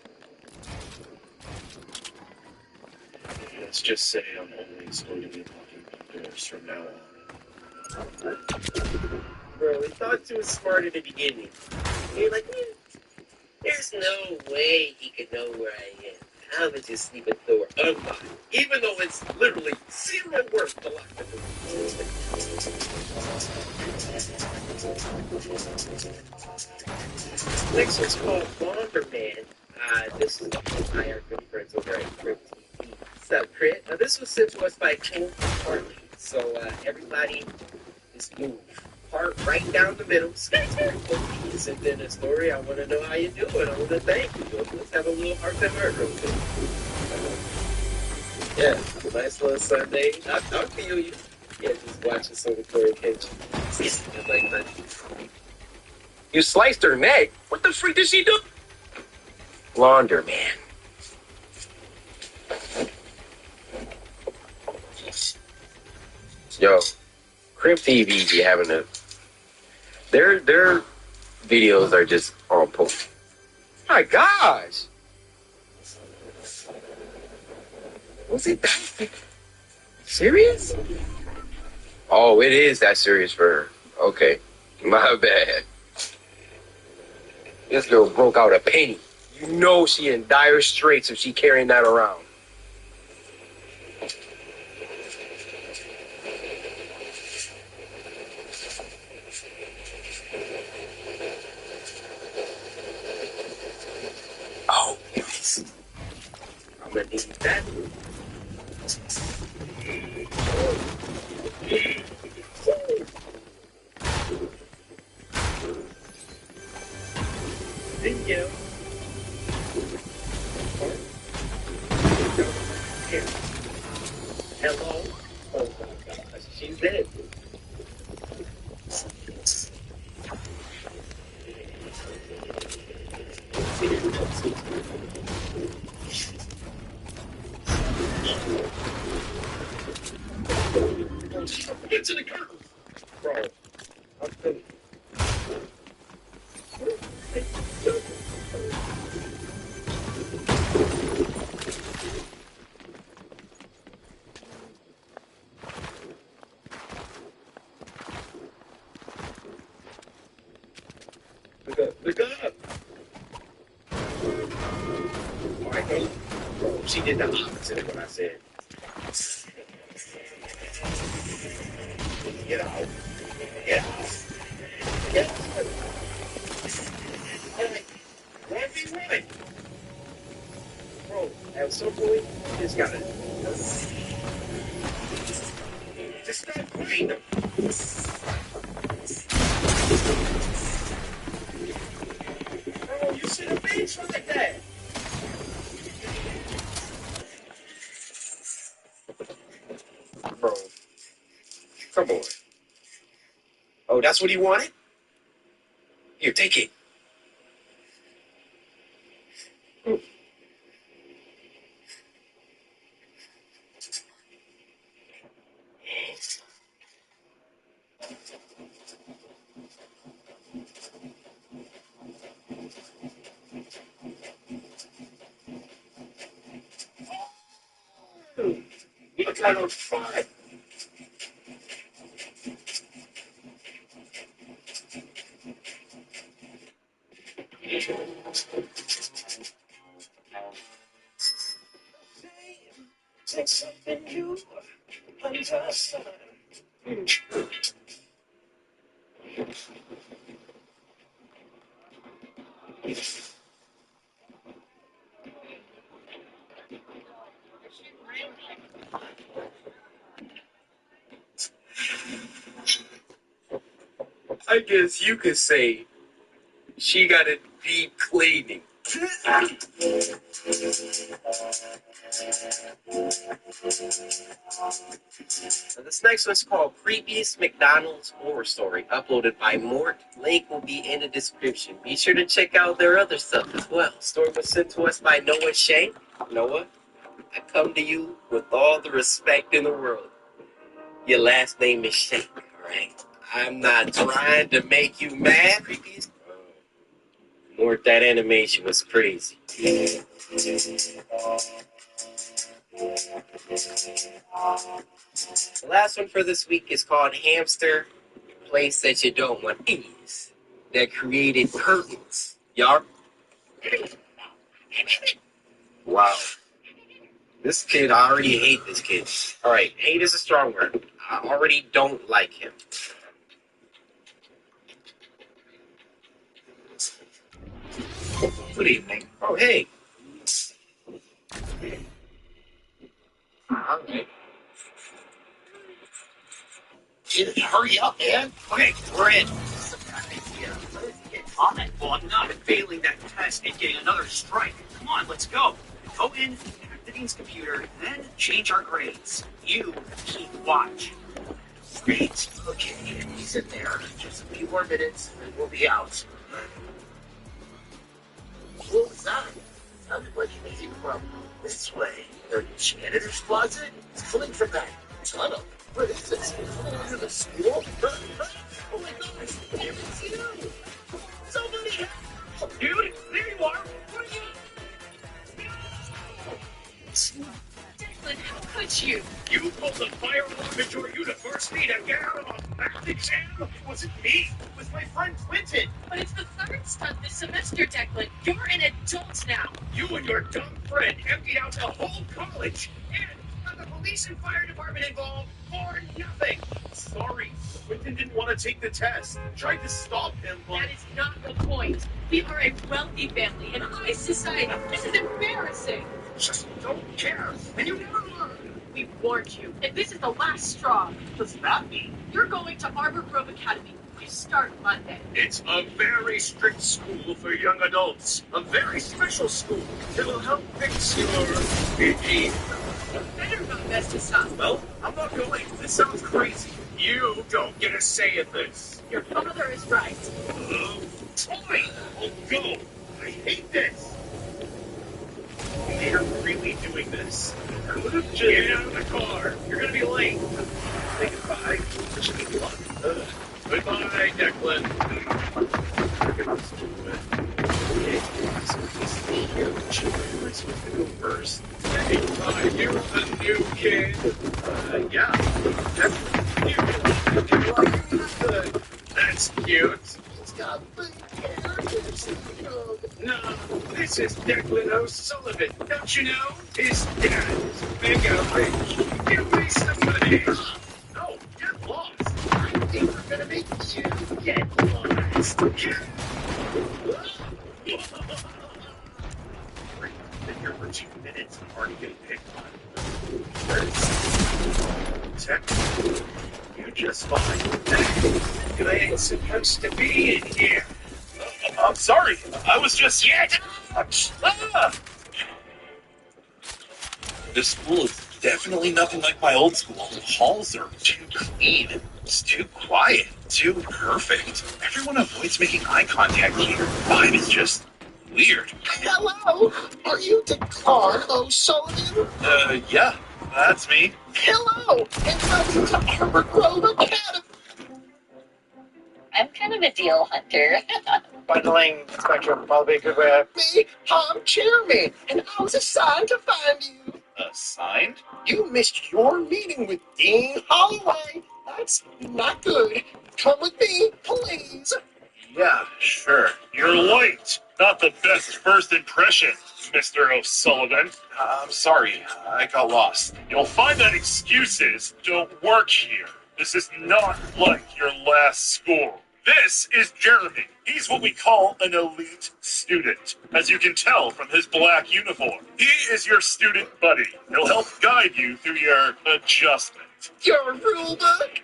Let's just say I'm always going to be locking doors from now on. Bro, we thought you was smart in the beginning. You're like, there's no way he could know where I am. I would just leave the door unlocked, even though it's literally zero work to lock the door. Next one's called Launderman. This is my our good friends over at Crypt TV. What's up, Crit? This was sent to us by King Harley. So everybody just move. Part right down the middle. You sent in a story. I want to know how you doing. I want to thank you. Let's have a little heart to heart real quick. Yeah, nice little Sunday. I feel you. Yeah, just watching some recording kitchen. Like that. You sliced her neck? What the freak did she do? Launderman. Yo, Crib TV be having a their videos are just on point. My gosh. Was it that serious? Oh, it is that serious for her. Okay. My bad. This girl broke out a penny. You know she in dire straits if she carrying that around. Oh, nice. I'm gonna need that. Thank you. Here. Hello. Oh my gosh, she's dead. Get to the curtain. Bro, I'm finished. Look up. All right, bro, she did the opposite of what I said. Get out. Get out. Get out. All right. Run. Bro, at some point, you just gotta just stop playing them. Bro, you should have been like that. Bro, come on. Oh, that's what he wanted? Here, take it. Look out on fire. Take something new under sun. I guess you could say she got a deep cleaning. So this next one's called Creepiest McDonald's Horror Story, uploaded by Mort. Link will be in the description. Be sure to check out their other stuff as well. Story was sent to us by Noah Shea. Noah, I come to you with all the respect in the world. Your last name is Shea, alright? I'm not trying to make you mad. Creepiest. Mort, that animation was crazy. The last one for this week is called Hamster, Place That You Don't Want Is, that created curtains. Y'all? Wow. This kid, I already hate this kid. Alright, hate is a strong word. I already don't like him. Good evening. Oh, hey. Alright. Hurry up, man. Okay, we're in. On it. Well, I'm not failing that test and getting another strike. Come on, let's go. Go in, hack the Dean's computer, then change our grades. You keep watch. Great. Okay, he's in there. Just a few more minutes, and we'll be out. What was that? Sounded like he came from this way. The janitor's closet? It's coming from that tunnel. What is this? Into the school? Oh my gosh, it's you! Somebody help! Dude, there you are! What are you? Declan, how could you? You pulled a fire alarm at your university to get out of a math exam? It wasn't me. It was my friend Clinton. But it's the third stunt this semester, Declan. You're an adult now. You and your dumb friend emptied out the whole college. And got the police and fire department involved for nothing. Sorry, Clinton didn't want to take the test. Tried to stop him, but... That is not the point. We are a wealthy family, an high society. This is embarrassing. Just don't care. And you never learn. We warned you, and this is the last straw. What's that mean? You're going to Arbor Grove Academy. You start Monday. It's a very strict school for young adults. A very special school. It'll help fix your... You better not mess this up. Well, I'm not going. This sounds crazy. You don't get a say in this. Your father is right. Fine. I'll go. I hate this. You're really doing this. I would have just... Get out of the car. You're going to be late. Say goodbye. Wish me luck. Goodbye, Declan. You're supposed to go first. Hey, you're the new kid. Yeah. That's cute. He's got big hair. No, this is Declan O'Sullivan. Don't you know? His dad is mega rich. Give me some money. No, get lost. I think we're gonna make you get lost. Been here for 2 minutes. I'm already getting picked on. Tech, you're just fine. You ain't supposed to be in here. I'm sorry. I was just... This school is definitely nothing like my old school. The halls are too clean. It's too quiet. Too perfect. Everyone avoids making eye contact here. Vibe is just weird. Hello? Are you Declan O'Sullivan? Yeah. That's me. Hello, and welcome to Arbor Grove Academy. I'm kind of a deal hunter. Bundling spectrum probably good way. Me, I'm Jeremy, and I was assigned to find you. Assigned? You missed your meeting with Dean Holloway. That's not good. Come with me, please. Yeah, sure. You're late. Not the best first impression, Mr. O'Sullivan. I'm sorry. I got lost. You'll find that excuses don't work here. This is not like your last school. This is Jeremy. He's what we call an elite student, as you can tell from his black uniform. He is your student buddy. He'll help guide you through your adjustment. Your rule book?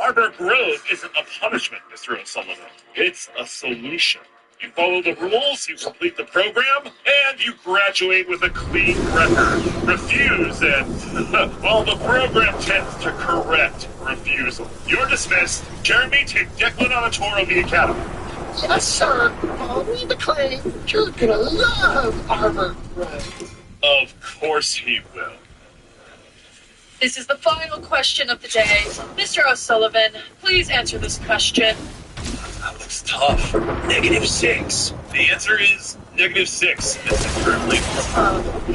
Arbor Grove isn't a punishment, Mr. O'Sullivan. It's a solution. You follow the rules, you complete the program, and you graduate with a clean record. Refuse and, well, the program tends to correct refusal. You're dismissed. Jeremy, take Declan on a tour of the academy. Yes, sir. Follow me, McLean. You're gonna love Arbor Grove. Of course he will. This is the final question of the day. Mr. O'Sullivan, please answer this question. That looks tough. -6. The answer is -6, Mrs. Grimley.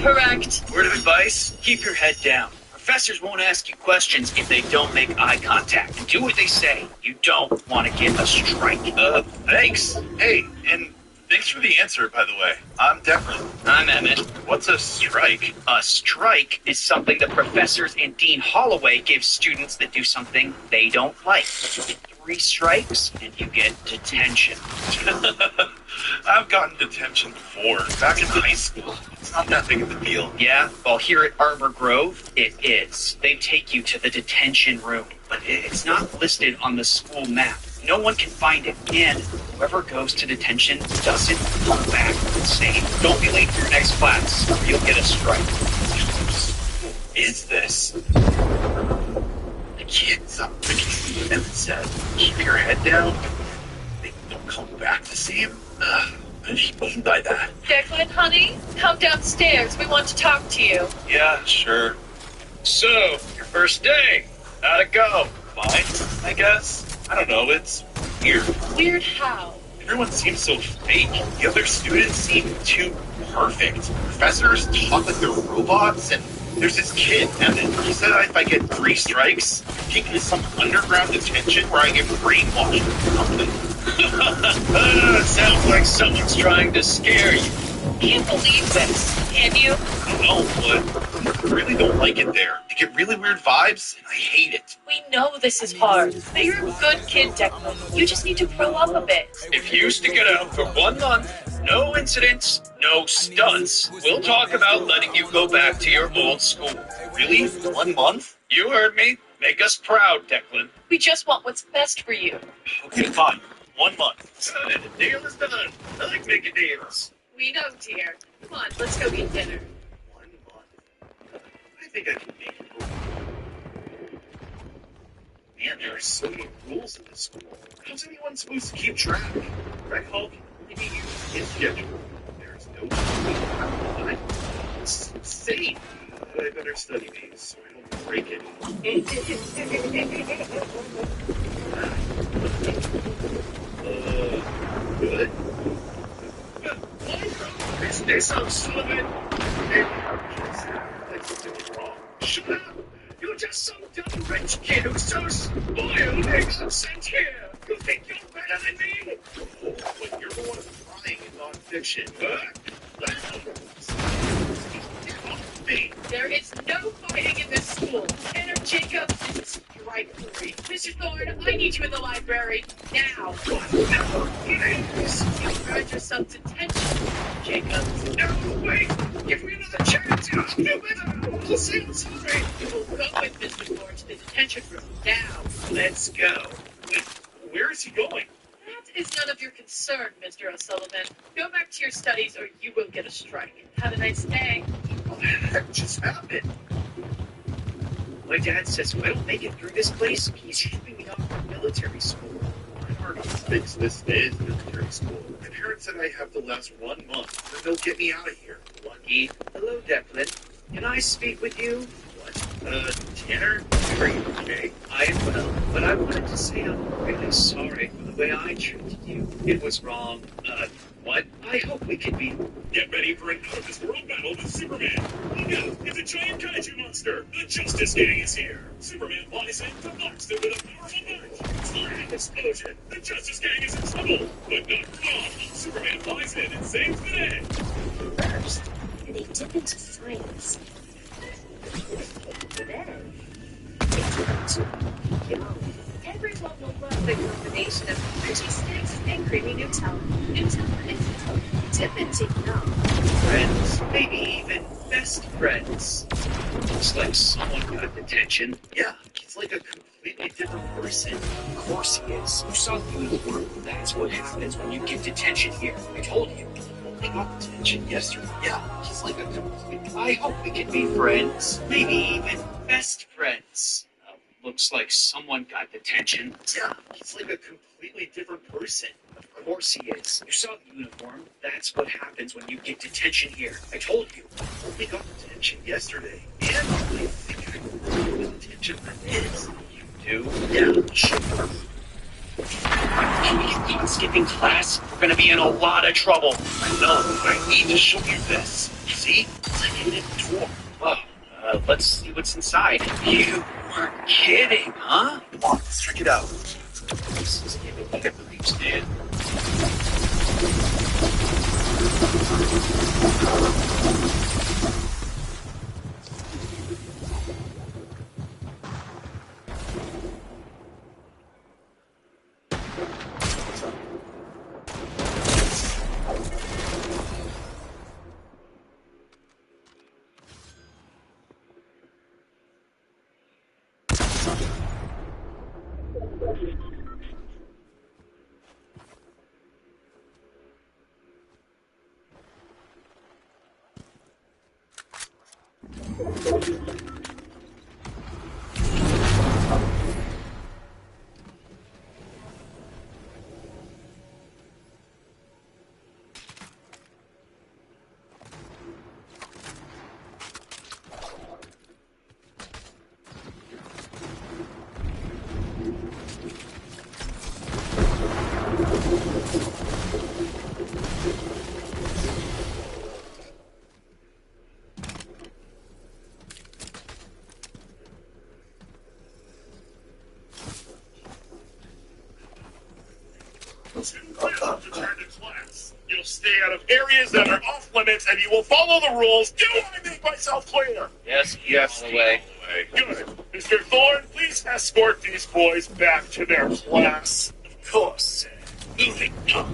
Correct. Word of advice, keep your head down. Professors won't ask you questions if they don't make eye contact. Do what they say. You don't want to get a strike. Thanks. Hey, and thanks for the answer, by the way. I'm Declan. I'm Emmett. What's a strike? A strike is something that professors and Dean Holloway give students that do something they don't like. 3 strikes, and you get detention. I've gotten detention before, back in high school. It's not that big of a deal. Yeah? Well, here at Arbor Grove, it is. They take you to the detention room, but it's not listed on the school map. No one can find it, and whoever goes to detention doesn't come back safe. Don't be late for your next class, or you'll get a strike. What is this? I can't stop thinking what Emmett said. Keep your head down. They don't come back to see him. What did he mean by that? Declan, honey, come downstairs. We want to talk to you. Yeah, sure. So, your first day. How'd it go? Fine, I guess. I don't know, it's weird. Weird how? Everyone seems so fake. The other students seem too perfect. Professors talk like they're robots, and there's this kid, Evan. He said that if I get 3 strikes, take me to some underground detention where I get brainwashed or something. Sounds like someone's trying to scare you. Can't believe this. Can you? I don't know, but I really don't like it there. I get really weird vibes, and I hate it. We know this is hard, but you're a good kid, Declan. You just need to grow up a bit. If you stick it out for 1 month, no incidents, no stunts, we'll talk about letting you go back to your old school. Really? 1 month? You heard me. Make us proud, Declan. We just want what's best for you. Okay, fine. 1 month. Good. Deal is done. I like making deals. We know, dear. Come on, let's go get dinner. 1 month. I think I can make it. Man, there are so many rules in this school. How's anyone supposed to keep track? Rec Hall can only be used in schedule. There's no time. It's insane. I better study these so I don't break it. Good. Business of Sullivan. Like something wrong. Shut up. You're just some dumb rich kid who's so spoiled and sent here. You think you're better than me? But you're the one crying in nonfiction. There is no fighting in this school. Tanner Jacob is strike 3. Mr. Thorne, I need you in the library now. No, you've earned yourself detention, Jacob. No, wait. Give me another chance. You do better. I'll say I'm sorry. You will go with Mr. Thorne to the detention room now. Let's go. Wait, where is he going? That is none of your concern, Mr. O'Sullivan. Go back to your studies or you will get a strike. Have a nice day. What the heck just happened? My dad says if I don't make it through this place, he's shipping me off to military school. I already fixed this. It is military school. My parents said I have to last 1 month, then they'll get me out of here. Lucky. Hello, Declan. Can I speak with you? Tanner? Are you okay? I am well, but I wanted to say I'm really sorry for the way I treated you. It was wrong. What? I hope we can be... Get ready for an out-of-this-world battle with Superman. Look out! It's a giant kaiju monster! The Justice Gang is here! Superman flies in to box them with a powerful punch. Slam! Explosion! The Justice Gang is in trouble! But not for long. Superman flies in and saves the day! First, they dip into science. Then, they turn to young. Everyone will love the combination of crunchy sticks and creamy Nutella. Nutella and milk. Dip into young. Friends, maybe even best friends. Looks like someone got detention. Yeah, he's like a completely different person. Of course he is. You saw the uniform. That's what happens when you get detention here. I told you. I got detention yesterday. Yeah, he's like a complete... I hope we can be friends. Maybe even best friends. Looks like someone got detention. Yeah, he's like a completely different person. Of course he is. You saw the uniform. That's what happens when you get detention here. I told you. I only got detention yesterday. And I think I know what detention that is. You do? Yeah, sure. Can we get caught skipping class? We're gonna be in a lot of trouble. I know. I need to show you this. See? It's like a hidden door. Whoa. Let's see what's inside. You weren't kidding, huh? Come on, let's check it out. This is giving me the creeps, dude. Return to class. You'll stay out of areas that are off limits, and you will follow the rules. Do I make myself clear? Yes, Yes, Holloway. Good. Mr. Thorne, please escort these boys back to their class. Of course. Moving on.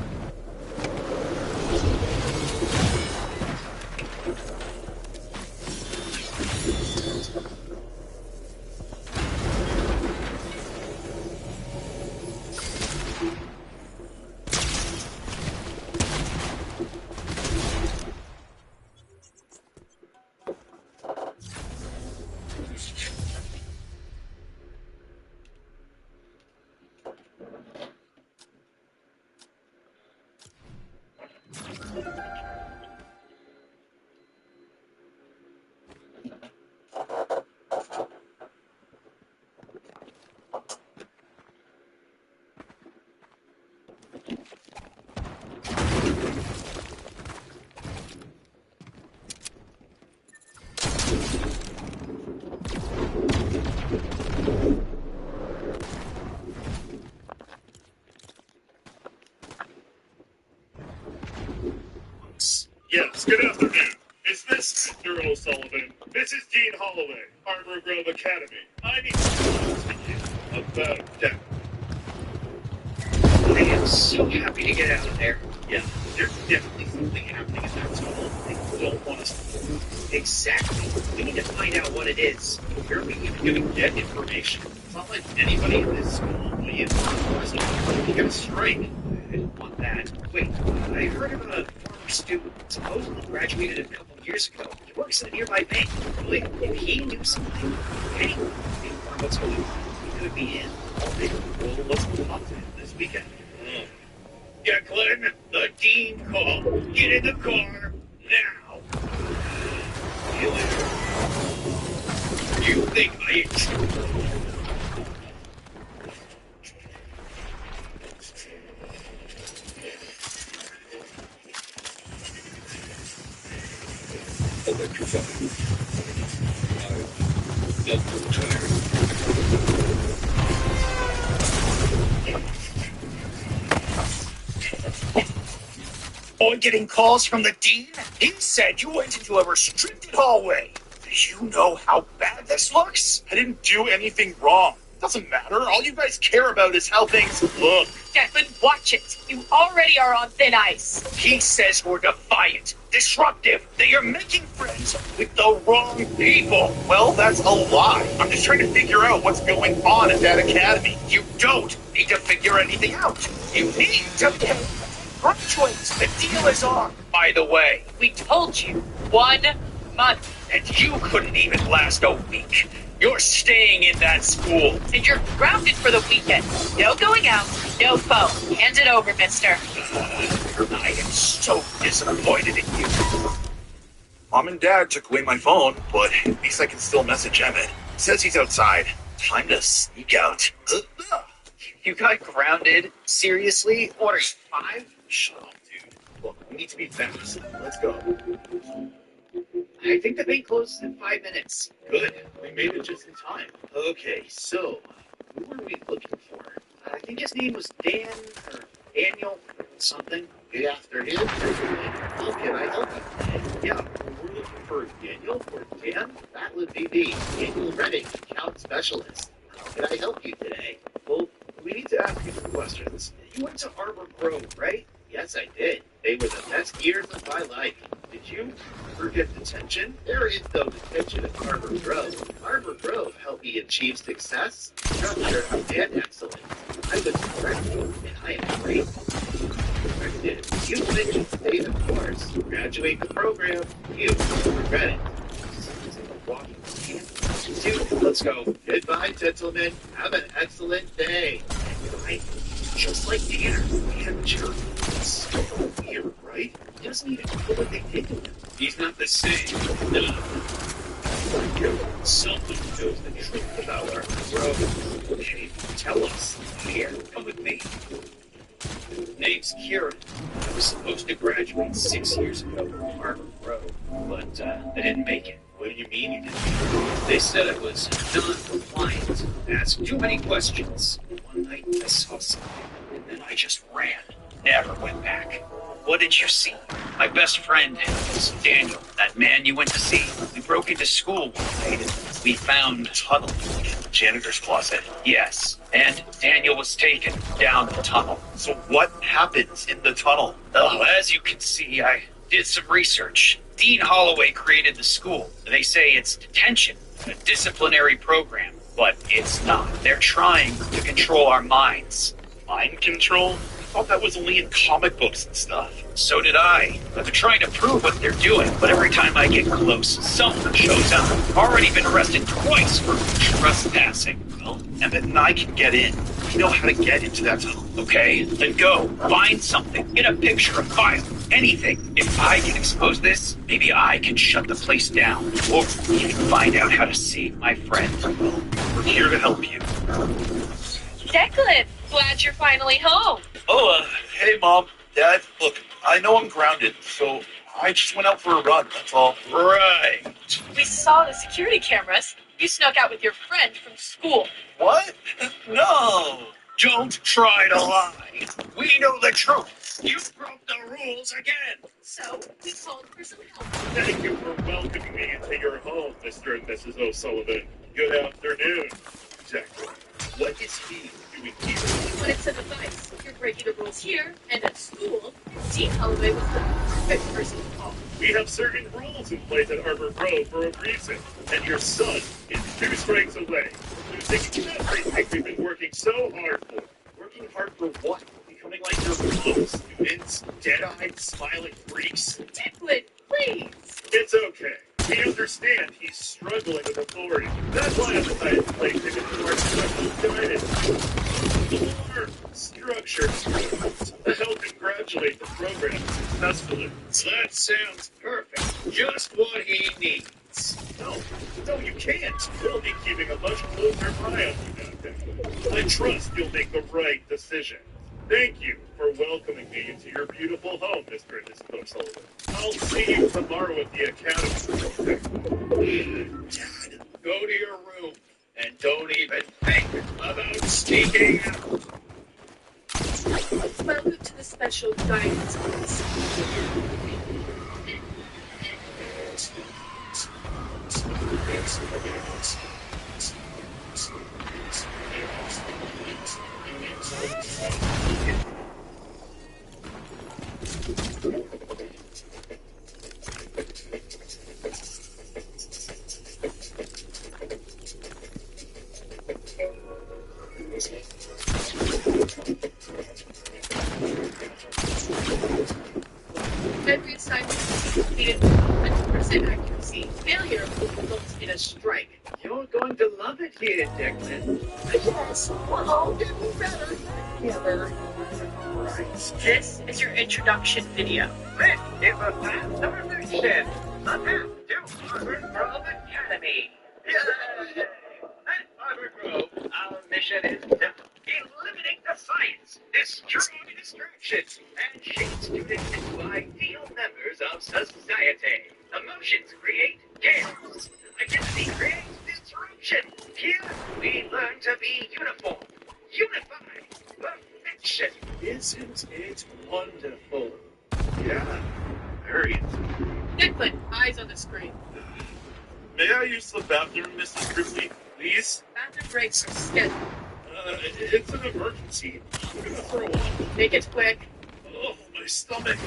Yes, good afternoon. Is this Mr. O'Sullivan? This is Dean Holloway, Arbor Grove Academy. I need to talk to you about that. I am so happy to get out of there. Yeah, there's definitely something happening in that school. They don't want us to move. Exactly. We need to find out what it is. Where are we even going to get information? It's not like anybody in this school will be in we got a strike. I didn't want that. Wait, I heard about a former student, supposedly graduated a couple years ago. He works at a nearby bank. Really? If he knew something, anyone knew what's going on, he could be in. Well, let's move on to him this weekend. Declan, the dean called. Get in the car now. See you later. You think I... Boy getting calls from the dean? He said you went into a restricted hallway. Do you know how bad this looks? I didn't do anything wrong. Doesn't matter. All you guys care about is how things look. Declan, watch it. You already are on thin ice. He says we're defiant, disruptive, that you're making friends with the wrong people. Well, that's a lie. I'm just trying to figure out what's going on at that academy. You don't need to figure anything out. You need to pay graduates. The deal is on, by the way. We told you 1 month. And you couldn't even last a week. You're staying in that school. And you're grounded for the weekend. No going out, no phone. Hand it over, mister. I am so disappointed in you. Mom and Dad took away my phone, but at least I can still message Emmett. Says he's outside. Time to sneak out. You got grounded? Seriously? What are you, 5? Shut up, dude. Look, we need to be fast. Let's go. I think the bank closes in 5 minutes. Good. We made it just in time. Okay, so, who were we looking for? I think his name was Dan or Daniel something. Good afternoon. How can I help you? Yeah, we're looking for Daniel or Dan. That would be me, Daniel Redding, account specialist. How can I help you today? Well, we need to ask you some questions. You went to Arbor Grove, right? Yes, I did. They were the best years of my life. Did you ever get detention? There is no detention at Arbor Grove. Arbor Grove helped me achieve success, structure, and excellence. I was corrected, and I am grateful. Corrected. You mentioned stay the course. Graduate the program. You regret it. Dude, let's go. Goodbye, gentlemen. Have an excellent day. Goodbye. Just like Tanner, we have a jerk. It's so weird, right? He doesn't even know what they did to him. He's not the same. No. Someone knows the truth about our grove. Okay, tell us. Here, come with me. Name's Kieran. I was supposed to graduate 6 years ago from Arbor Grove, but I didn't make it. What do you mean you didn't? They said I was non-compliant. Asked too many questions. One night I saw something, and then I just ran. never went back. What did you see? My best friend was Daniel, that man you went to see. We broke into school one night and we found a tunnel in the janitor's closet. Yes, and Daniel was taken down the tunnel. So what happens in the tunnel? Oh, as you can see, I did some research. Dean Holloway created the school. They say it's detention, a disciplinary program, but it's not. They're trying to control our minds. Mind control? I thought that was only in comic books and stuff. So did I. But they're trying to prove what they're doing. But every time I get close, someone shows up. I've already been arrested twice for trespassing. Well, Emmett and I can get in. We know how to get into that tunnel. Okay, then go. Find something. Get a picture, a file, anything. If I can expose this, maybe I can shut the place down. Or you can find out how to save my friend. Well, we're here to help you. Declan, glad you're finally home. Oh, hey, Mom, Dad. Look, I know I'm grounded, so I just went out for a run, that's all. Right. We saw the security cameras. You snuck out with your friend from school. What? No. Don't try to lie. We know the truth. You broke the rules again. So, we called for some help. Thank you for welcoming me into your home, Mr. and Mrs. O'Sullivan. Good afternoon. Exactly. What is he doing here? You wanted some advice. You're breaking the rules here and at school. Dean Holloway was the perfect person to call. We have certain rules in place at Arbor Grove for a reason, and your son is 2 strikes away from losing everything we've been working so hard for. Working hard for what? Becoming like your fellow students? Dead-eyed, smiling freaks? Declan, please. It's okay. We understand he's struggling with authority. That's why I decided to place him in our special guidance. More structured to help him graduate the program successfully. That sounds perfect. Just what he needs. No, you can't. We'll be keeping a much closer eye on you. I trust you'll make the right decision. Thank you for welcoming me into your beautiful home, Mr. and Mrs. O'Sullivan. I'll see you tomorrow at the academy. Go to your room and don't even think about sneaking out. Welcome to the special guidance class. Every assignment is completed with 100% accuracy. Failure will result in a strike. You're going to love it here, Declan. Yes, we're all getting better together. This is your introduction video. This is a fast evolution. A path to Arbor Grove Academy. Yay! At Arbor Grove, our mission is to eliminate the science, destroy distractions, and shape students into ideal members of society. Emotions create chaos. Identity creates disruption. Here, we learn to be uniform, unified, perfection. Isn't it wonderful? Yeah, very interesting. Declan, eyes on the screen. May I use the bathroom, Mrs. Griffey, please? Bathroom breaks are scheduled. It's an emergency. I'm gonna throw up. Make it quick. Oh, my stomach.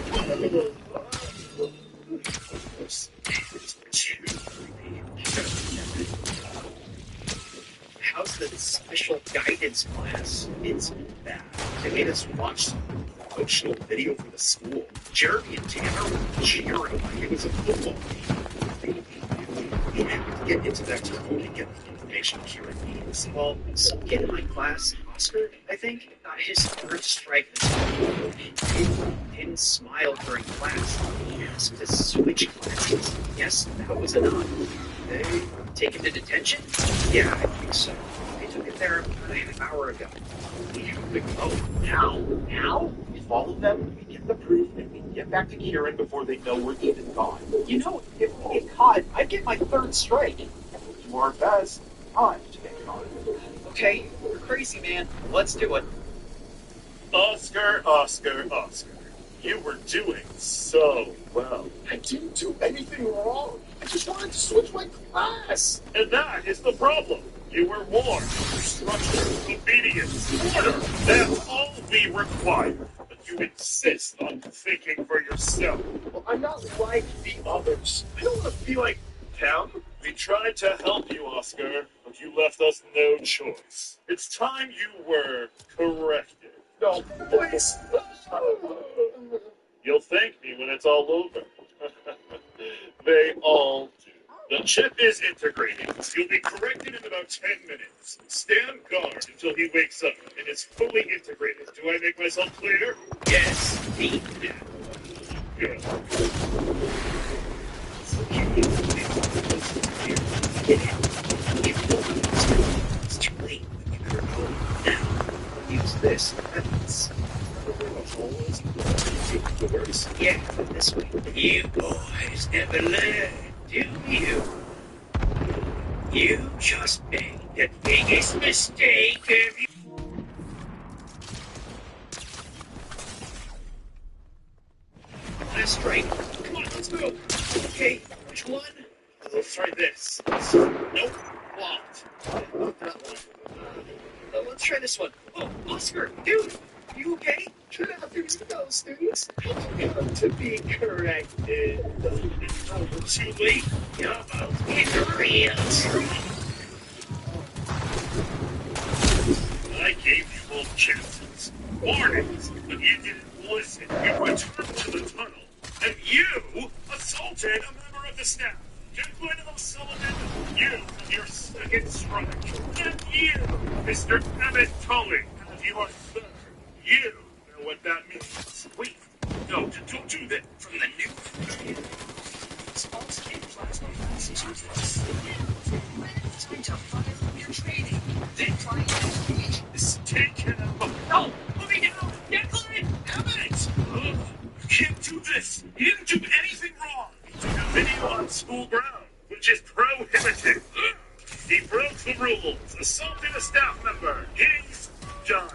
How's the special guidance class? It's bad. They made us watch some promotional video for the school. Jeremy and Tanner were cheering like it was a football game. We have to get into that tunnel and get the information Kieran needs. Well, some kid in my class, Oscar, I think, got his 3rd strike this morning. He didn't smile during class. He asked to switch classes. Yes, that was enough. They take him to detention? Yeah, I think so. They took him there about a half hour ago. We have to go now. Now? We follow them, we get the proof, and we get back to Kieran before they know we're even gone. You know, if we get caught, I'd get my 3rd strike. We'll do our best not to get caught. Okay, you're crazy, man. Let's do it. Oscar, Oscar, Oscar. You were doing so well. I didn't do anything wrong. I just wanted to switch my class. And that is the problem. You were warned. Structure, obedience, order. That's all we require. But you insist on thinking for yourself. Well, I'm not like the others. I don't want to be like them. We tried to help you, Oscar, but you left us no choice. It's time you were corrected. No, please. You'll thank me when it's all over. They all do. The chip is integrated. You'll be corrected in about 10 minutes. Stand guard until he wakes up and is fully integrated. Do I make myself clear? Yes, me. Good. It's too late. You better go now. Use this. Yeah, this way. You boys never learn, do you? You just made the biggest mistake of your... Last strike. Come on, let's go. Okay, which one? Let's try this. Nope. Blocked. Not that one. Let's try this one. Oh, Oscar, dude, you okay? Good afternoon, fellow students. I've come to be corrected. Too late. You're about in real trouble. I gave you both chances, warnings, but you didn't listen. You returned to the tunnel, and you assaulted a member of the staff. Declan O'Sullivan, you have your second strike. And you, Mr. Emmett Tully, have your third. You know what that means. Wait, no, don't do that. From the new... Small-scale plasma phases it's going to fire your training. Then try and engage. Take him. No! Put me down! Declan! Emmett! You can't do this. You didn't do anything wrong. You took a video on school ground, which is prohibited. He broke the rules, assaulted a staff member. He's done.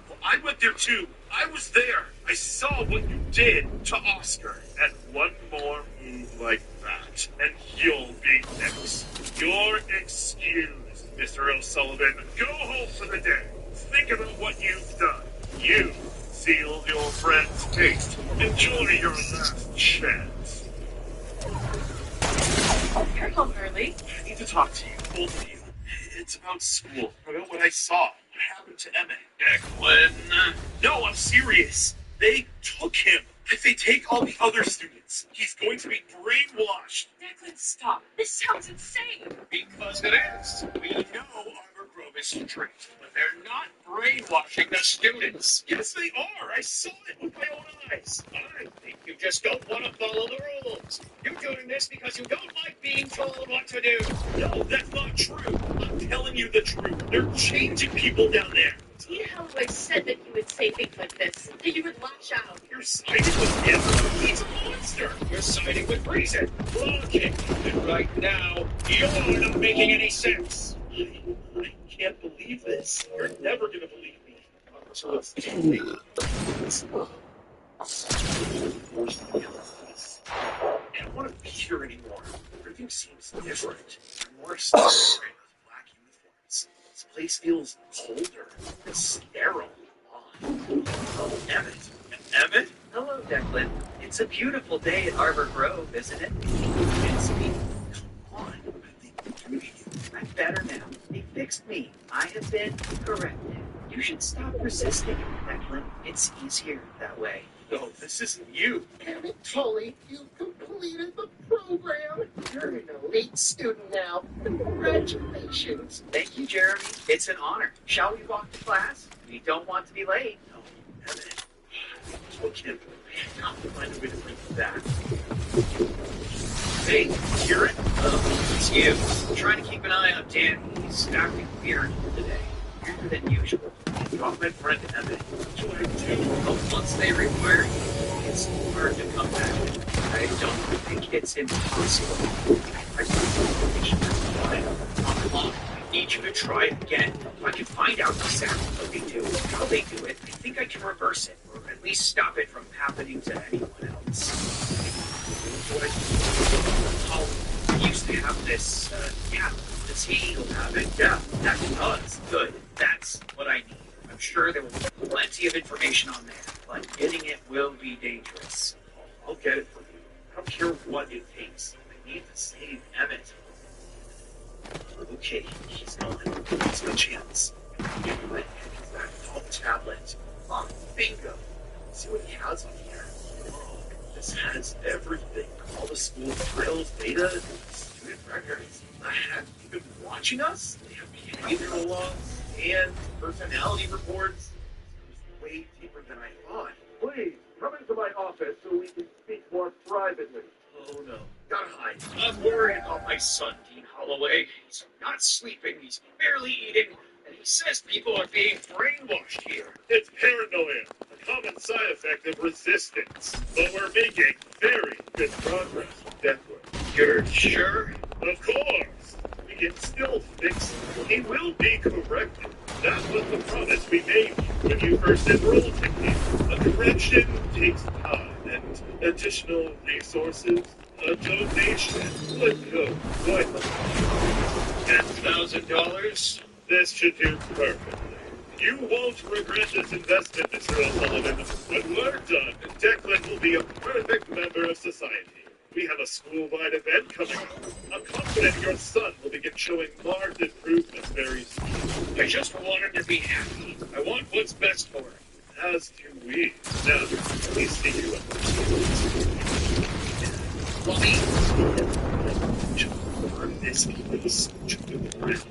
Well, I went there too. I was there. I saw what you did to Oscar. And one more move like that, and you'll be next. You're excused, Mr. O'Sullivan. Go home for the day. Think about what you've done. You sealed your friend's fate. Enjoy your last chance. You're home early. I need to talk to you, both of you. It's about school, about what I saw. What happened to Emmett? Declan. No, I'm serious. They took him. If they take all the other students, he's going to be brainwashed. Declan, stop. This sounds insane. Because it is. We know Arbor Grove is strict, but they're not brainwashing the students. Yes, they are. I saw it with my own eyes. I think you just don't want to follow the rules. You're doing this because you don't like being told what to do. No, that's not true. I'm telling you the truth. They're changing people down there. See how I said that you would say things like this, that you would lash out. You're siding with him. He's a monster. You're siding with reason. Logic. And right now, you're not making any sense. I can't believe this. You're never going to believe me. So it's too late. I don't want to be here anymore. Everything seems different. More stuff. Black uniforms. This place feels colder and sterile. Emmett. Emmett? Hello, Declan. It's a beautiful day at Arbor Grove, isn't it? It's me. Come on. I think I'm better now. They fixed me. I have been corrected. You should stop resisting, Declan. It's easier that way. no, this isn't you. Emmett Tully, you completed the program. You're an elite student now. Congratulations. Thank you, Jeremy. It's an honor. Shall we walk to class? We don't want to be late. No, Emmett. Took him. I have to find a way to bring him back. Hey, hear it? It's you. I'm trying to keep an eye on Dan. He's acting weird today. Weirder than usual. Drop my friend Emmett. What do I do? But once they require you, it's hard to come back. I don't think it's impossible. I think it's fine. Come on, I need need you to try it again. If I can find out exactly what they do, how they do it, I think I can reverse it, or at least stop it from happening to anyone else. We used to have this, does he have it? Yeah, that does. Good. That's what I need. I'm sure there will be plenty of information on there, but getting it will be dangerous. I'll get it for you. I don't care what it takes. I need to save Emmett. Okay, he's gone. It's my chance. Get my Emmett that phone tablet. Bingo. See what he has on here. Oh, this has everything. All the school files, data, student records. Have you been watching us? They have behavioral logs and personality reports. It was way deeper than I thought. Please, come into my office so we can speak more privately. Oh no. Gotta hide. I'm worried about my son, Dean Holloway. He's not sleeping, he's barely eating, and he says people are being brainwashed here. It's paranoia, a common side effect of resistance. But we're making very good progress, Declan. You're sure? Of course. We can still fix it. He will be corrected. That was the promise we made when you first enrolled him here. A correction takes time and additional resources. A donation would go quite a $10,000? This should do perfectly. You won't regret this investment, Mr. O'Sullivan. When we're done, Declan will be a perfect member of society. We have a school-wide event coming up. I'm confident your son will begin showing marked improvements very soon. I just want him to be happy. I want what's best for him. As do we. Now, let me see you up Mommy! Burn this place to the ground.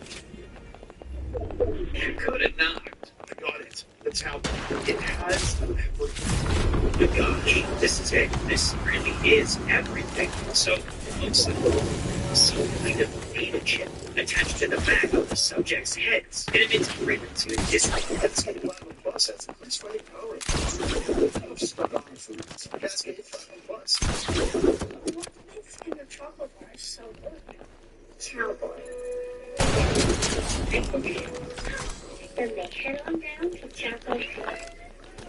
You could have not. I got it. The tablet. It has everything. My gosh, this is it. This really is everything. So it looks like some kind of data chip attached to the back of the subject's heads. It integrated to a disc. Let's get one of the bus. That's the place where they go. I'm stuck on foods. I gotta get it on the bus. What makes Kinder chocolate bars so good? Terrible. Then they head on down to Choco Shore.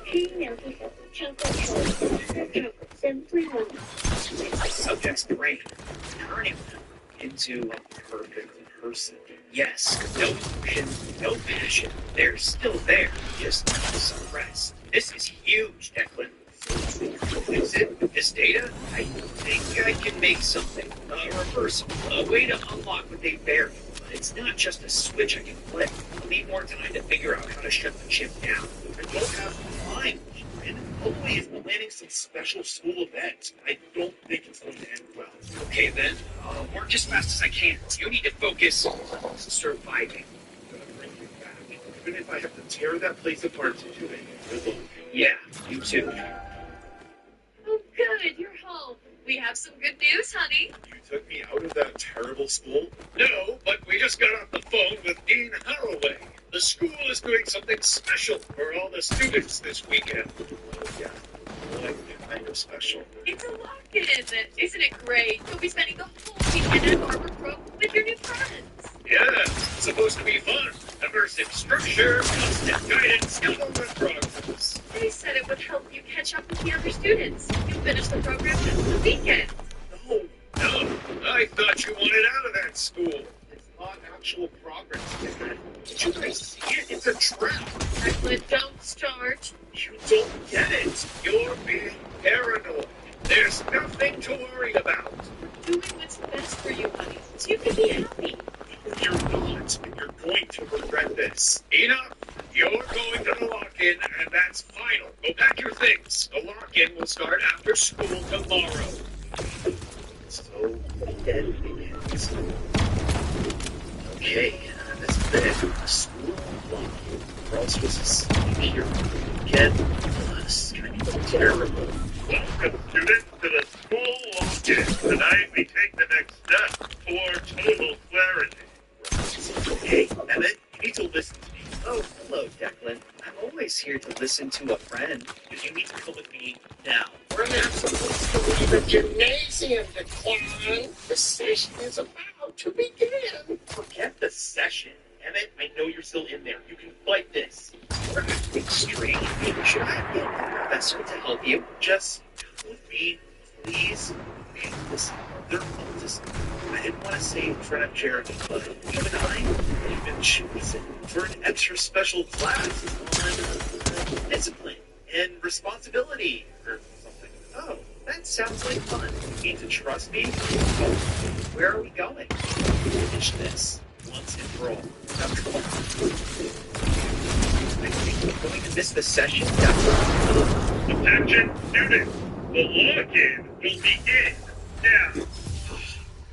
She notices Choco Shore chocolate simply wonderful. It's the subject's brain, turning them into a perfect person. Yes, no emotion, no passion. They're still there, just suppressed. This is huge, Declan. Is it with this data? I think I can make something reversible, a way to unlock what they buried. But it's not just a switch I can flip. I'll need more time to figure out how to shut the chip down. I don't have time, and Holloway is planning some special school event. I don't think it's going to end well. Okay then, I'll work as fast as I can. You need to focus on surviving. I'm gonna bring you back, even if I have to tear that place apart to do it. Good luck. Yeah, you too. Oh, good, you're home. We have some good news, honey. You took me out of that terrible school? No, but we just got off the phone with Dean Holloway. The school is doing something special for all the students this weekend. Yeah, like kind of special. It's a lock-in. Isn't it great? You'll be spending the whole weekend at Harbor Grove with your new friends. Yeah, it's supposed to be fun. Immersive structure, constant guidance, government progress. They said it would help you catch up with the other students. You'll finish the program after the weekend. No, I thought you wanted out of that school. It's not actual progress. Did you guys see it? It's a trap. Declan, don't start. You don't get it. You're being paranoid. There's nothing to worry about. Doing what's best for you, honey, so you can be happy. You're not, and you're going to regret this. Enough. You're going to the lock-in, and that's final. Go pack your things. The lock-in will start after school tomorrow. So, weekend begins. Okay, this is it. The school lock-in. We're all supposed to sleep here again. This is going to be terrible. Welcome, students, to the school lock-in. Tonight we take the next step for total clarity. Hey, Emmett, You need to listen to me. oh, hello, Declan. I'm always here to listen to a friend. But you need to come with me now. We're not supposed to leave the gymnasium, Declan. The session is about to begin. Forget the session. Emmett, I know you're still in there. You can fight this. You're acting strange. Maybe should I get a professor to help you? Just come with me, please. Okay, listen, they're up to something. I didn't want to say trap Jeremy, but you and I have been chosen for an extra special class on discipline and responsibility or something. Oh, that sounds like fun. You need to trust me. Where are we going? Finish this once and for all. Now, come on. I think we're going to miss the session. Attention, students. The login will begin now.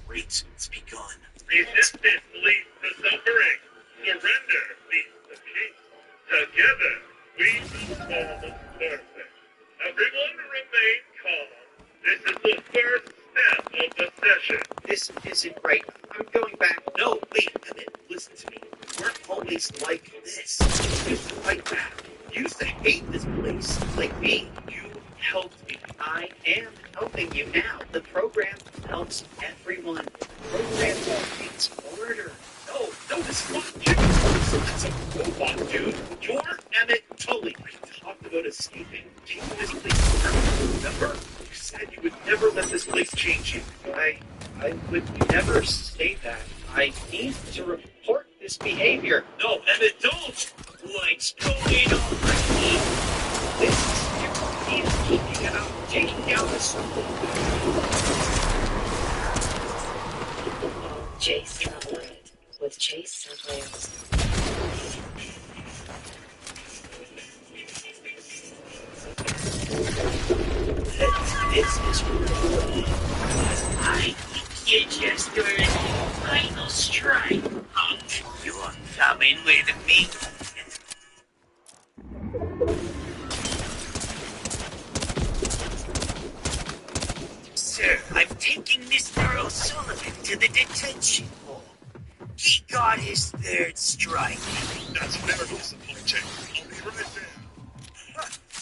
Great, it's begun. Resistance leads to suffering. Surrender leads to peace. Together, we become perfect. Everyone remain calm. This is the first step of the session. This isn't right. I'm going back. No, wait a minute. Listen to me. You weren't always like this. You used to fight back. You used to hate this place. Like me. You helped me. I am helping you now. The program helps everyone. The program needs order. No, this is not you. That's a robot, dude. You're Emmett Tully. We talked about escaping. Taking this place. Remember? You said you would never let this place change you. I would never say that. I need to report this behavior. No, Emmett, don't! What's going on? This is keeping out, taking down the school. Chase traveling with Chase Surveillance. This is wrong. I think you just heard final strike. You're coming with me. Sir, I'm taking Mr. O'Sullivan to the detention hall. He got his third strike. That's very disappointing. I'll be right there.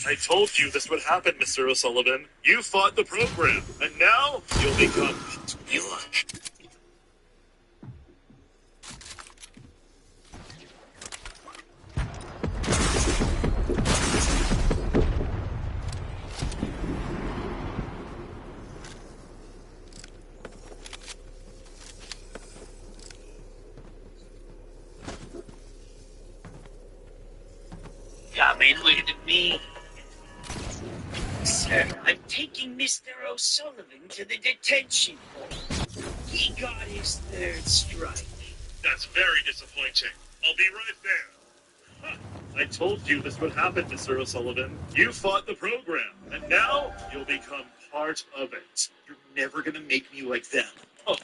I told you this would happen, Mr. O'Sullivan. You fought the program, and now you'll become... Look. Coming with me. Sir, I'm taking Mr. O'Sullivan to the detention hall. He got his third strike. That's very disappointing. I'll be right there. I told you this would happen, Mr. O'Sullivan. You fought the program, and now you'll become part of it. You're never gonna make me like them. Oh,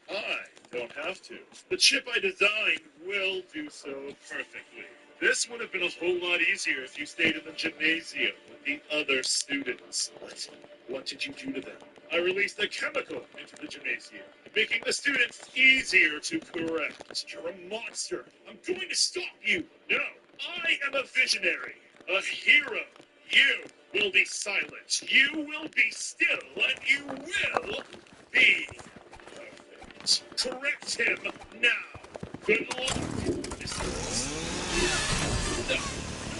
I don't have to. The chip I designed will do so perfectly. This would have been a whole lot easier if you stayed in the gymnasium with the other students. What did you do to them? I released a chemical into the gymnasium, making the students easier to correct. You're a monster. I'm going to stop you. No, I am a visionary, a hero. You will be silent. You will be still, and you will be perfect. Correct him now. Good luck. No,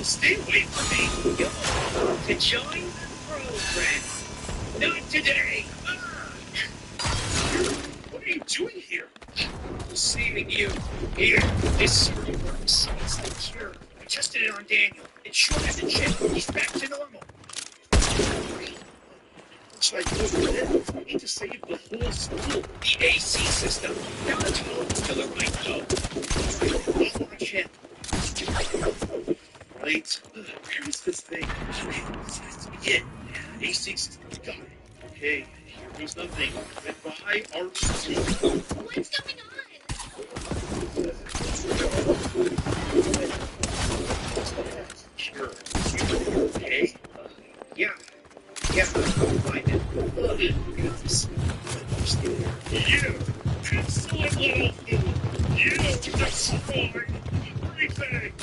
stay away from me. You're to join the program. Not today. What are you doing here? Saving you. Here, this surgery works. It's the cure. I tested it on Daniel. It sure has a chip. He's back to normal. Should I do it? I need to save the whole school. The AC system. Now let's go to the right though. Watch him. Right? Where is this thing? This has to be it. AC system. Got it. Okay, here goes nothing. Goodbye, RC. What's going on? Sure. Okay? Yeah, I'll find it. Goodness. You, insolent little fool! You destroyed everything!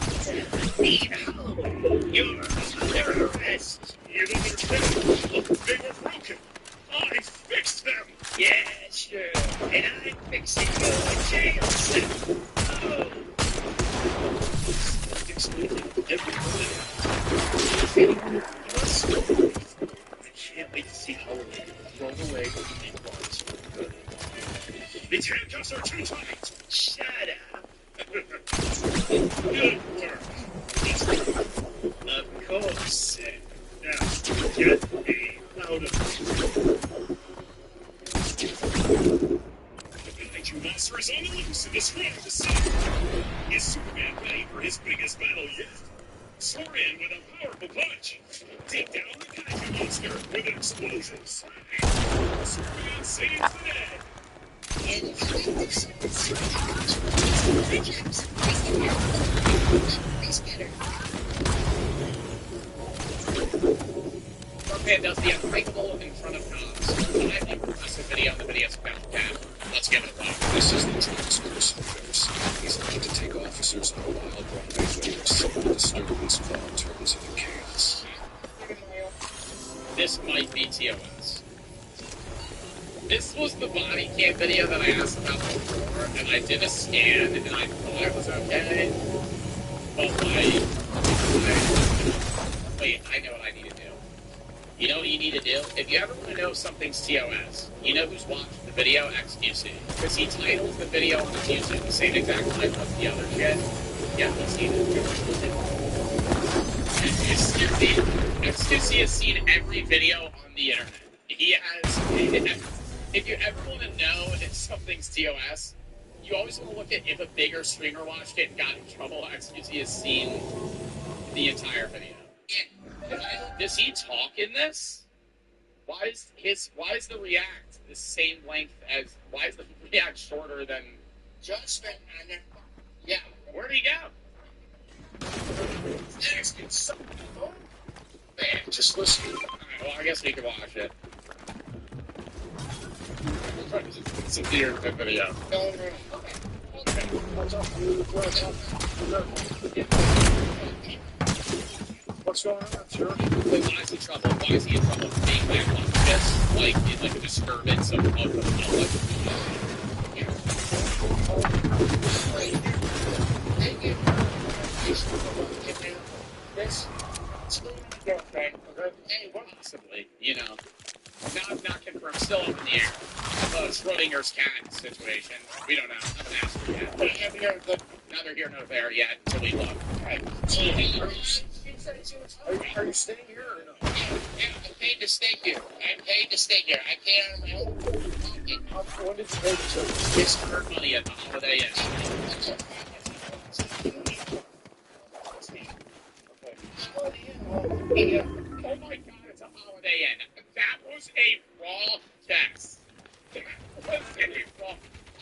Need Holloway. You're under arrest. You don't understand. Look, they were broken. I fixed them! Yeah, sure. And I'm fixing your jail cell. Oh, Its handcuffs are too tight. Shut up. Good work. Of course. Now, get me out of here. The kaiju monster is on the loose and destroying the city. Is Superman ready for his biggest battle yet? Soar in with a powerful punch. Take down the kaiju monster with an explosion smash. Superman saves the day. Superman does the unbreakable in front of Knobs. A highly impressive video on the video special cast. Let's give it a watch. This is Lieutenant Curse Force. He's about to take officers on a wild ride where some disturbance all turns into chaos. This might be TOS. This was the body cam video that I asked about before, and I did a scan, and I thought it was okay. But wait, I know what I need to do. You know what you need to do? If you ever want to know if something's TOS, you know who's watched the video? XQC. Because he titles the video on his YouTube the same exact title as the other shit. Yeah, he's seen it. XQC has seen every video on the internet. He has... If you ever want to know if something's TOS, you always want to look at if a bigger streamer watched it and got in trouble. XQC has seen the entire video. Does he talk in this? Why is the react the same length as? Why is the react shorter than? Judgment on it. Yeah, where'd he go? Man, just listen. Alright, well, I guess we can watch it. It's a weird video. What's going on, sir? Why is he in trouble? Why is he in trouble for being back on this? Like, in like a disturbance of the public? Hey, possibly, you know. Not confirmed, still up in the air. Schrodinger's cat situation. We don't know. I haven't asked her yet. Neither here nor there yet until we look. Right. Are you staying here or no? Yeah, I'm paid to stay here. I'm paid to stay here. I paid out of my own pocket. When did you pay the It's earned money at the Holiday Inn. Oh my god, it's a Holiday Inn. That was a raw text. That was a raw.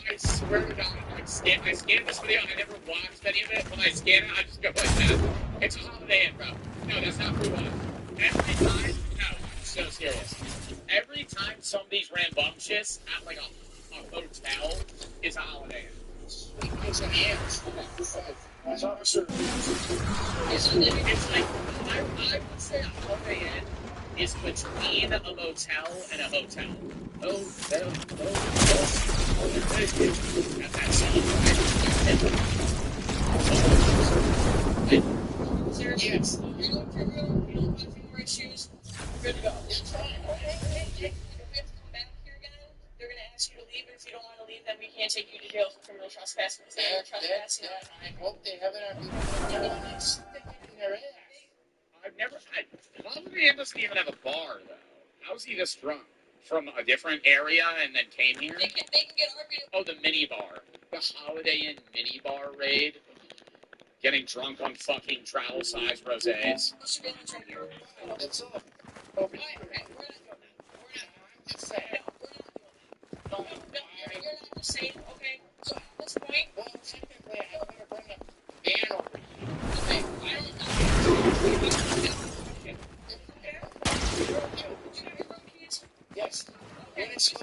I swear to God, I scanned this video. I never watched any of it. When I scan it, I just go like that. It's a Holiday Inn, bro. No, that's not who it. Every time, no, I'm so serious. Every time some of these rambunctious at like a hotel is a Holiday Inn. It's an ant. It's officer. It's like, I would say a Holiday Inn is between a motel and a hotel. Hotel. That's Yes. You don't have any more issues. We're good to go. It's fine. Okay. If we have to come back here again, they're going to ask you to leave. If you don't want to leave, then we can't take you to jail for criminal trespassing. I hope they have it on it's in their ass. Holiday Inn doesn't even have a bar, though. How's he this drunk? From a different area and then came here? They can get our video. Oh, the mini bar. The Holiday Inn mini bar raid. Getting drunk on fucking travel-sized rosés. What's your balance right here? That's all. Okay, we're not doing that. I'm just saying. No, you're not just saying, okay, so at this point, Well, technically, I'm going to bring a ban over. okay, I don't know. Yes. When it's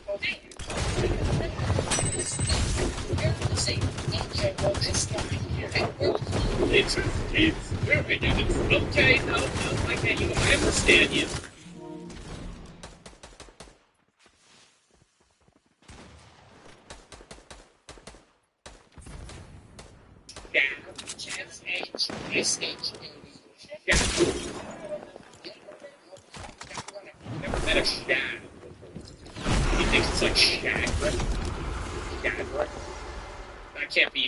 okay, well, this time here. It's okay, no, I get you. I understand you. Yeah. Yeah. Never met a shad. He thinks It's like Shagrick. Shagrick.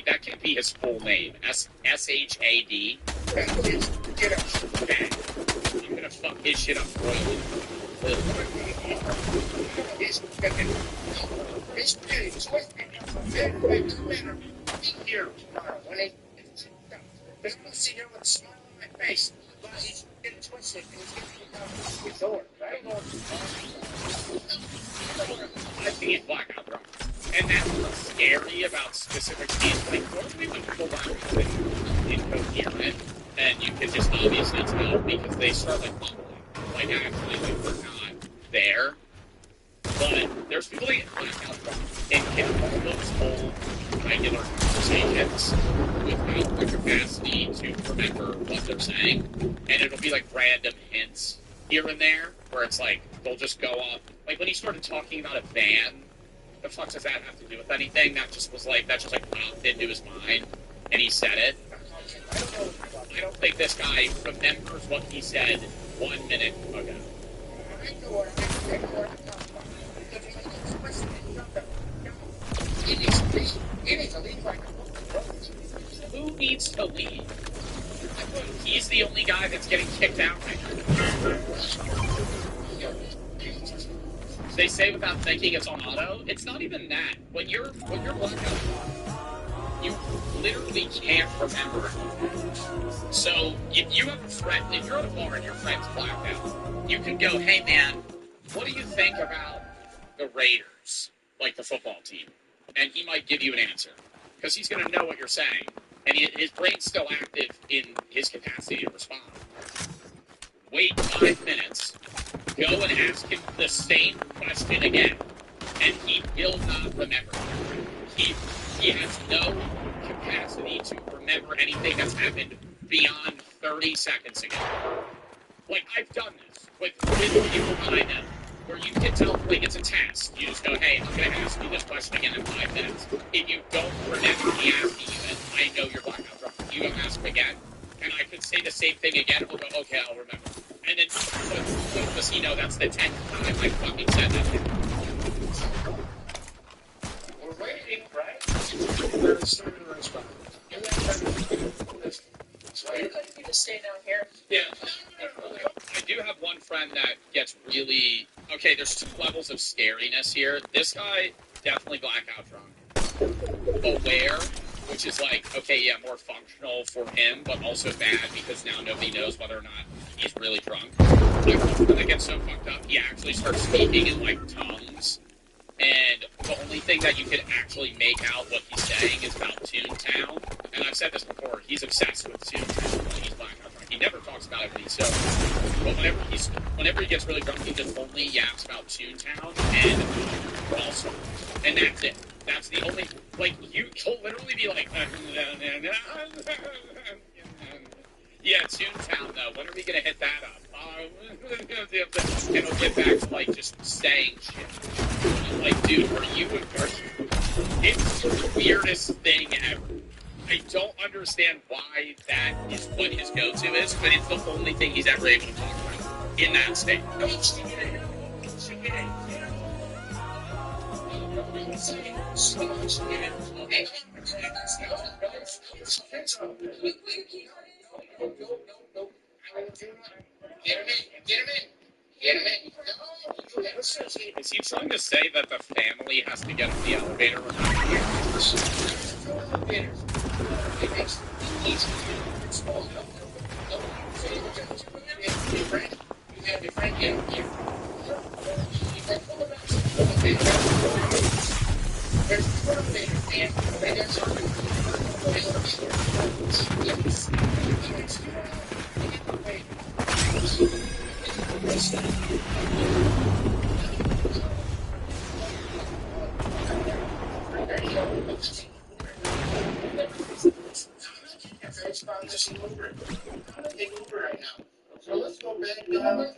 That can't be his full name. S-H-A-D. Get up, Shag. I'm gonna fuck his shit up royally. His parents with me. They're going to be here tomorrow when they There's no see here with a smile on my face. But he's getting twisted and he's getting his door. I don't know I think it's blackout drunk. And that's what's scary about specific scenes. Like, normally when people laugh incoherent, and you can just obviously tell because they start like mumbling. Like, actually, like, we're not there. But there's people that get blackout drunk and can almost hold regular conversations without the capacity to remember what they're saying. And it'll be like random hints here and there where it's like, they'll just go off. Like when he started talking about a van, the fuck does that have to do with anything? That just popped into his mind and he said it. I don't think this guy remembers what he said 1 minute ago. Who needs to leave? He's the only guy that's getting kicked out right now. They say without thinking it's on auto. It's not even that. When you're blackout, you literally can't remember it. So if you have a friend, if you're at a bar and your friend's blacked out, you can go, hey man, what do you think about the Raiders, like the football team? And he might give you an answer because he's going to know what you're saying, and his brain's still active in his capacity to respond. Wait 5 minutes, go and ask him the same question again, and he will not remember. He has no capacity to remember anything that's happened beyond 30 seconds ago. Like, I've done this with people that I know, where you can tell, like, it's a test. You just go, hey, I'm going to ask you this question again in 5 minutes. If you don't remember me asking you it, I know you're blackout drunk. You don't ask him again, and I could say the same thing again, he'll go, okay, I'll remember. And then, does he know that's the 10th time I fucking said that? We're waiting, right? So are you going to just stay down here? Yeah. I do have one friend that gets really... Okay, there's 2 levels of scariness here. This guy, definitely blackout drunk. Aware, which is like, okay, yeah, more functional for him, but also bad because now nobody knows whether or not he's really drunk. When I get so fucked up, he actually starts speaking in, like, tongues. And the only thing that you could actually make out what he's saying is about Toontown. And I've said this before, he's obsessed with Toontown when he's blackout drunk. He never talks about it when he's sober. But whenever he gets really drunk, he just only yaps about Toontown and Brawl Stars. And that's it. That's the only, like, he'll literally be like, yeah, Toontown though, when are we gonna hit that up? And he'll get back to, like, just saying shit. Like, dude, it's the weirdest thing ever. I don't understand why that is what his go-to is, but it's the only thing he's ever able to talk about in that state. Is he trying to say that the family has to get on the elevator? I'm not taking Uber right now. So let's go back down.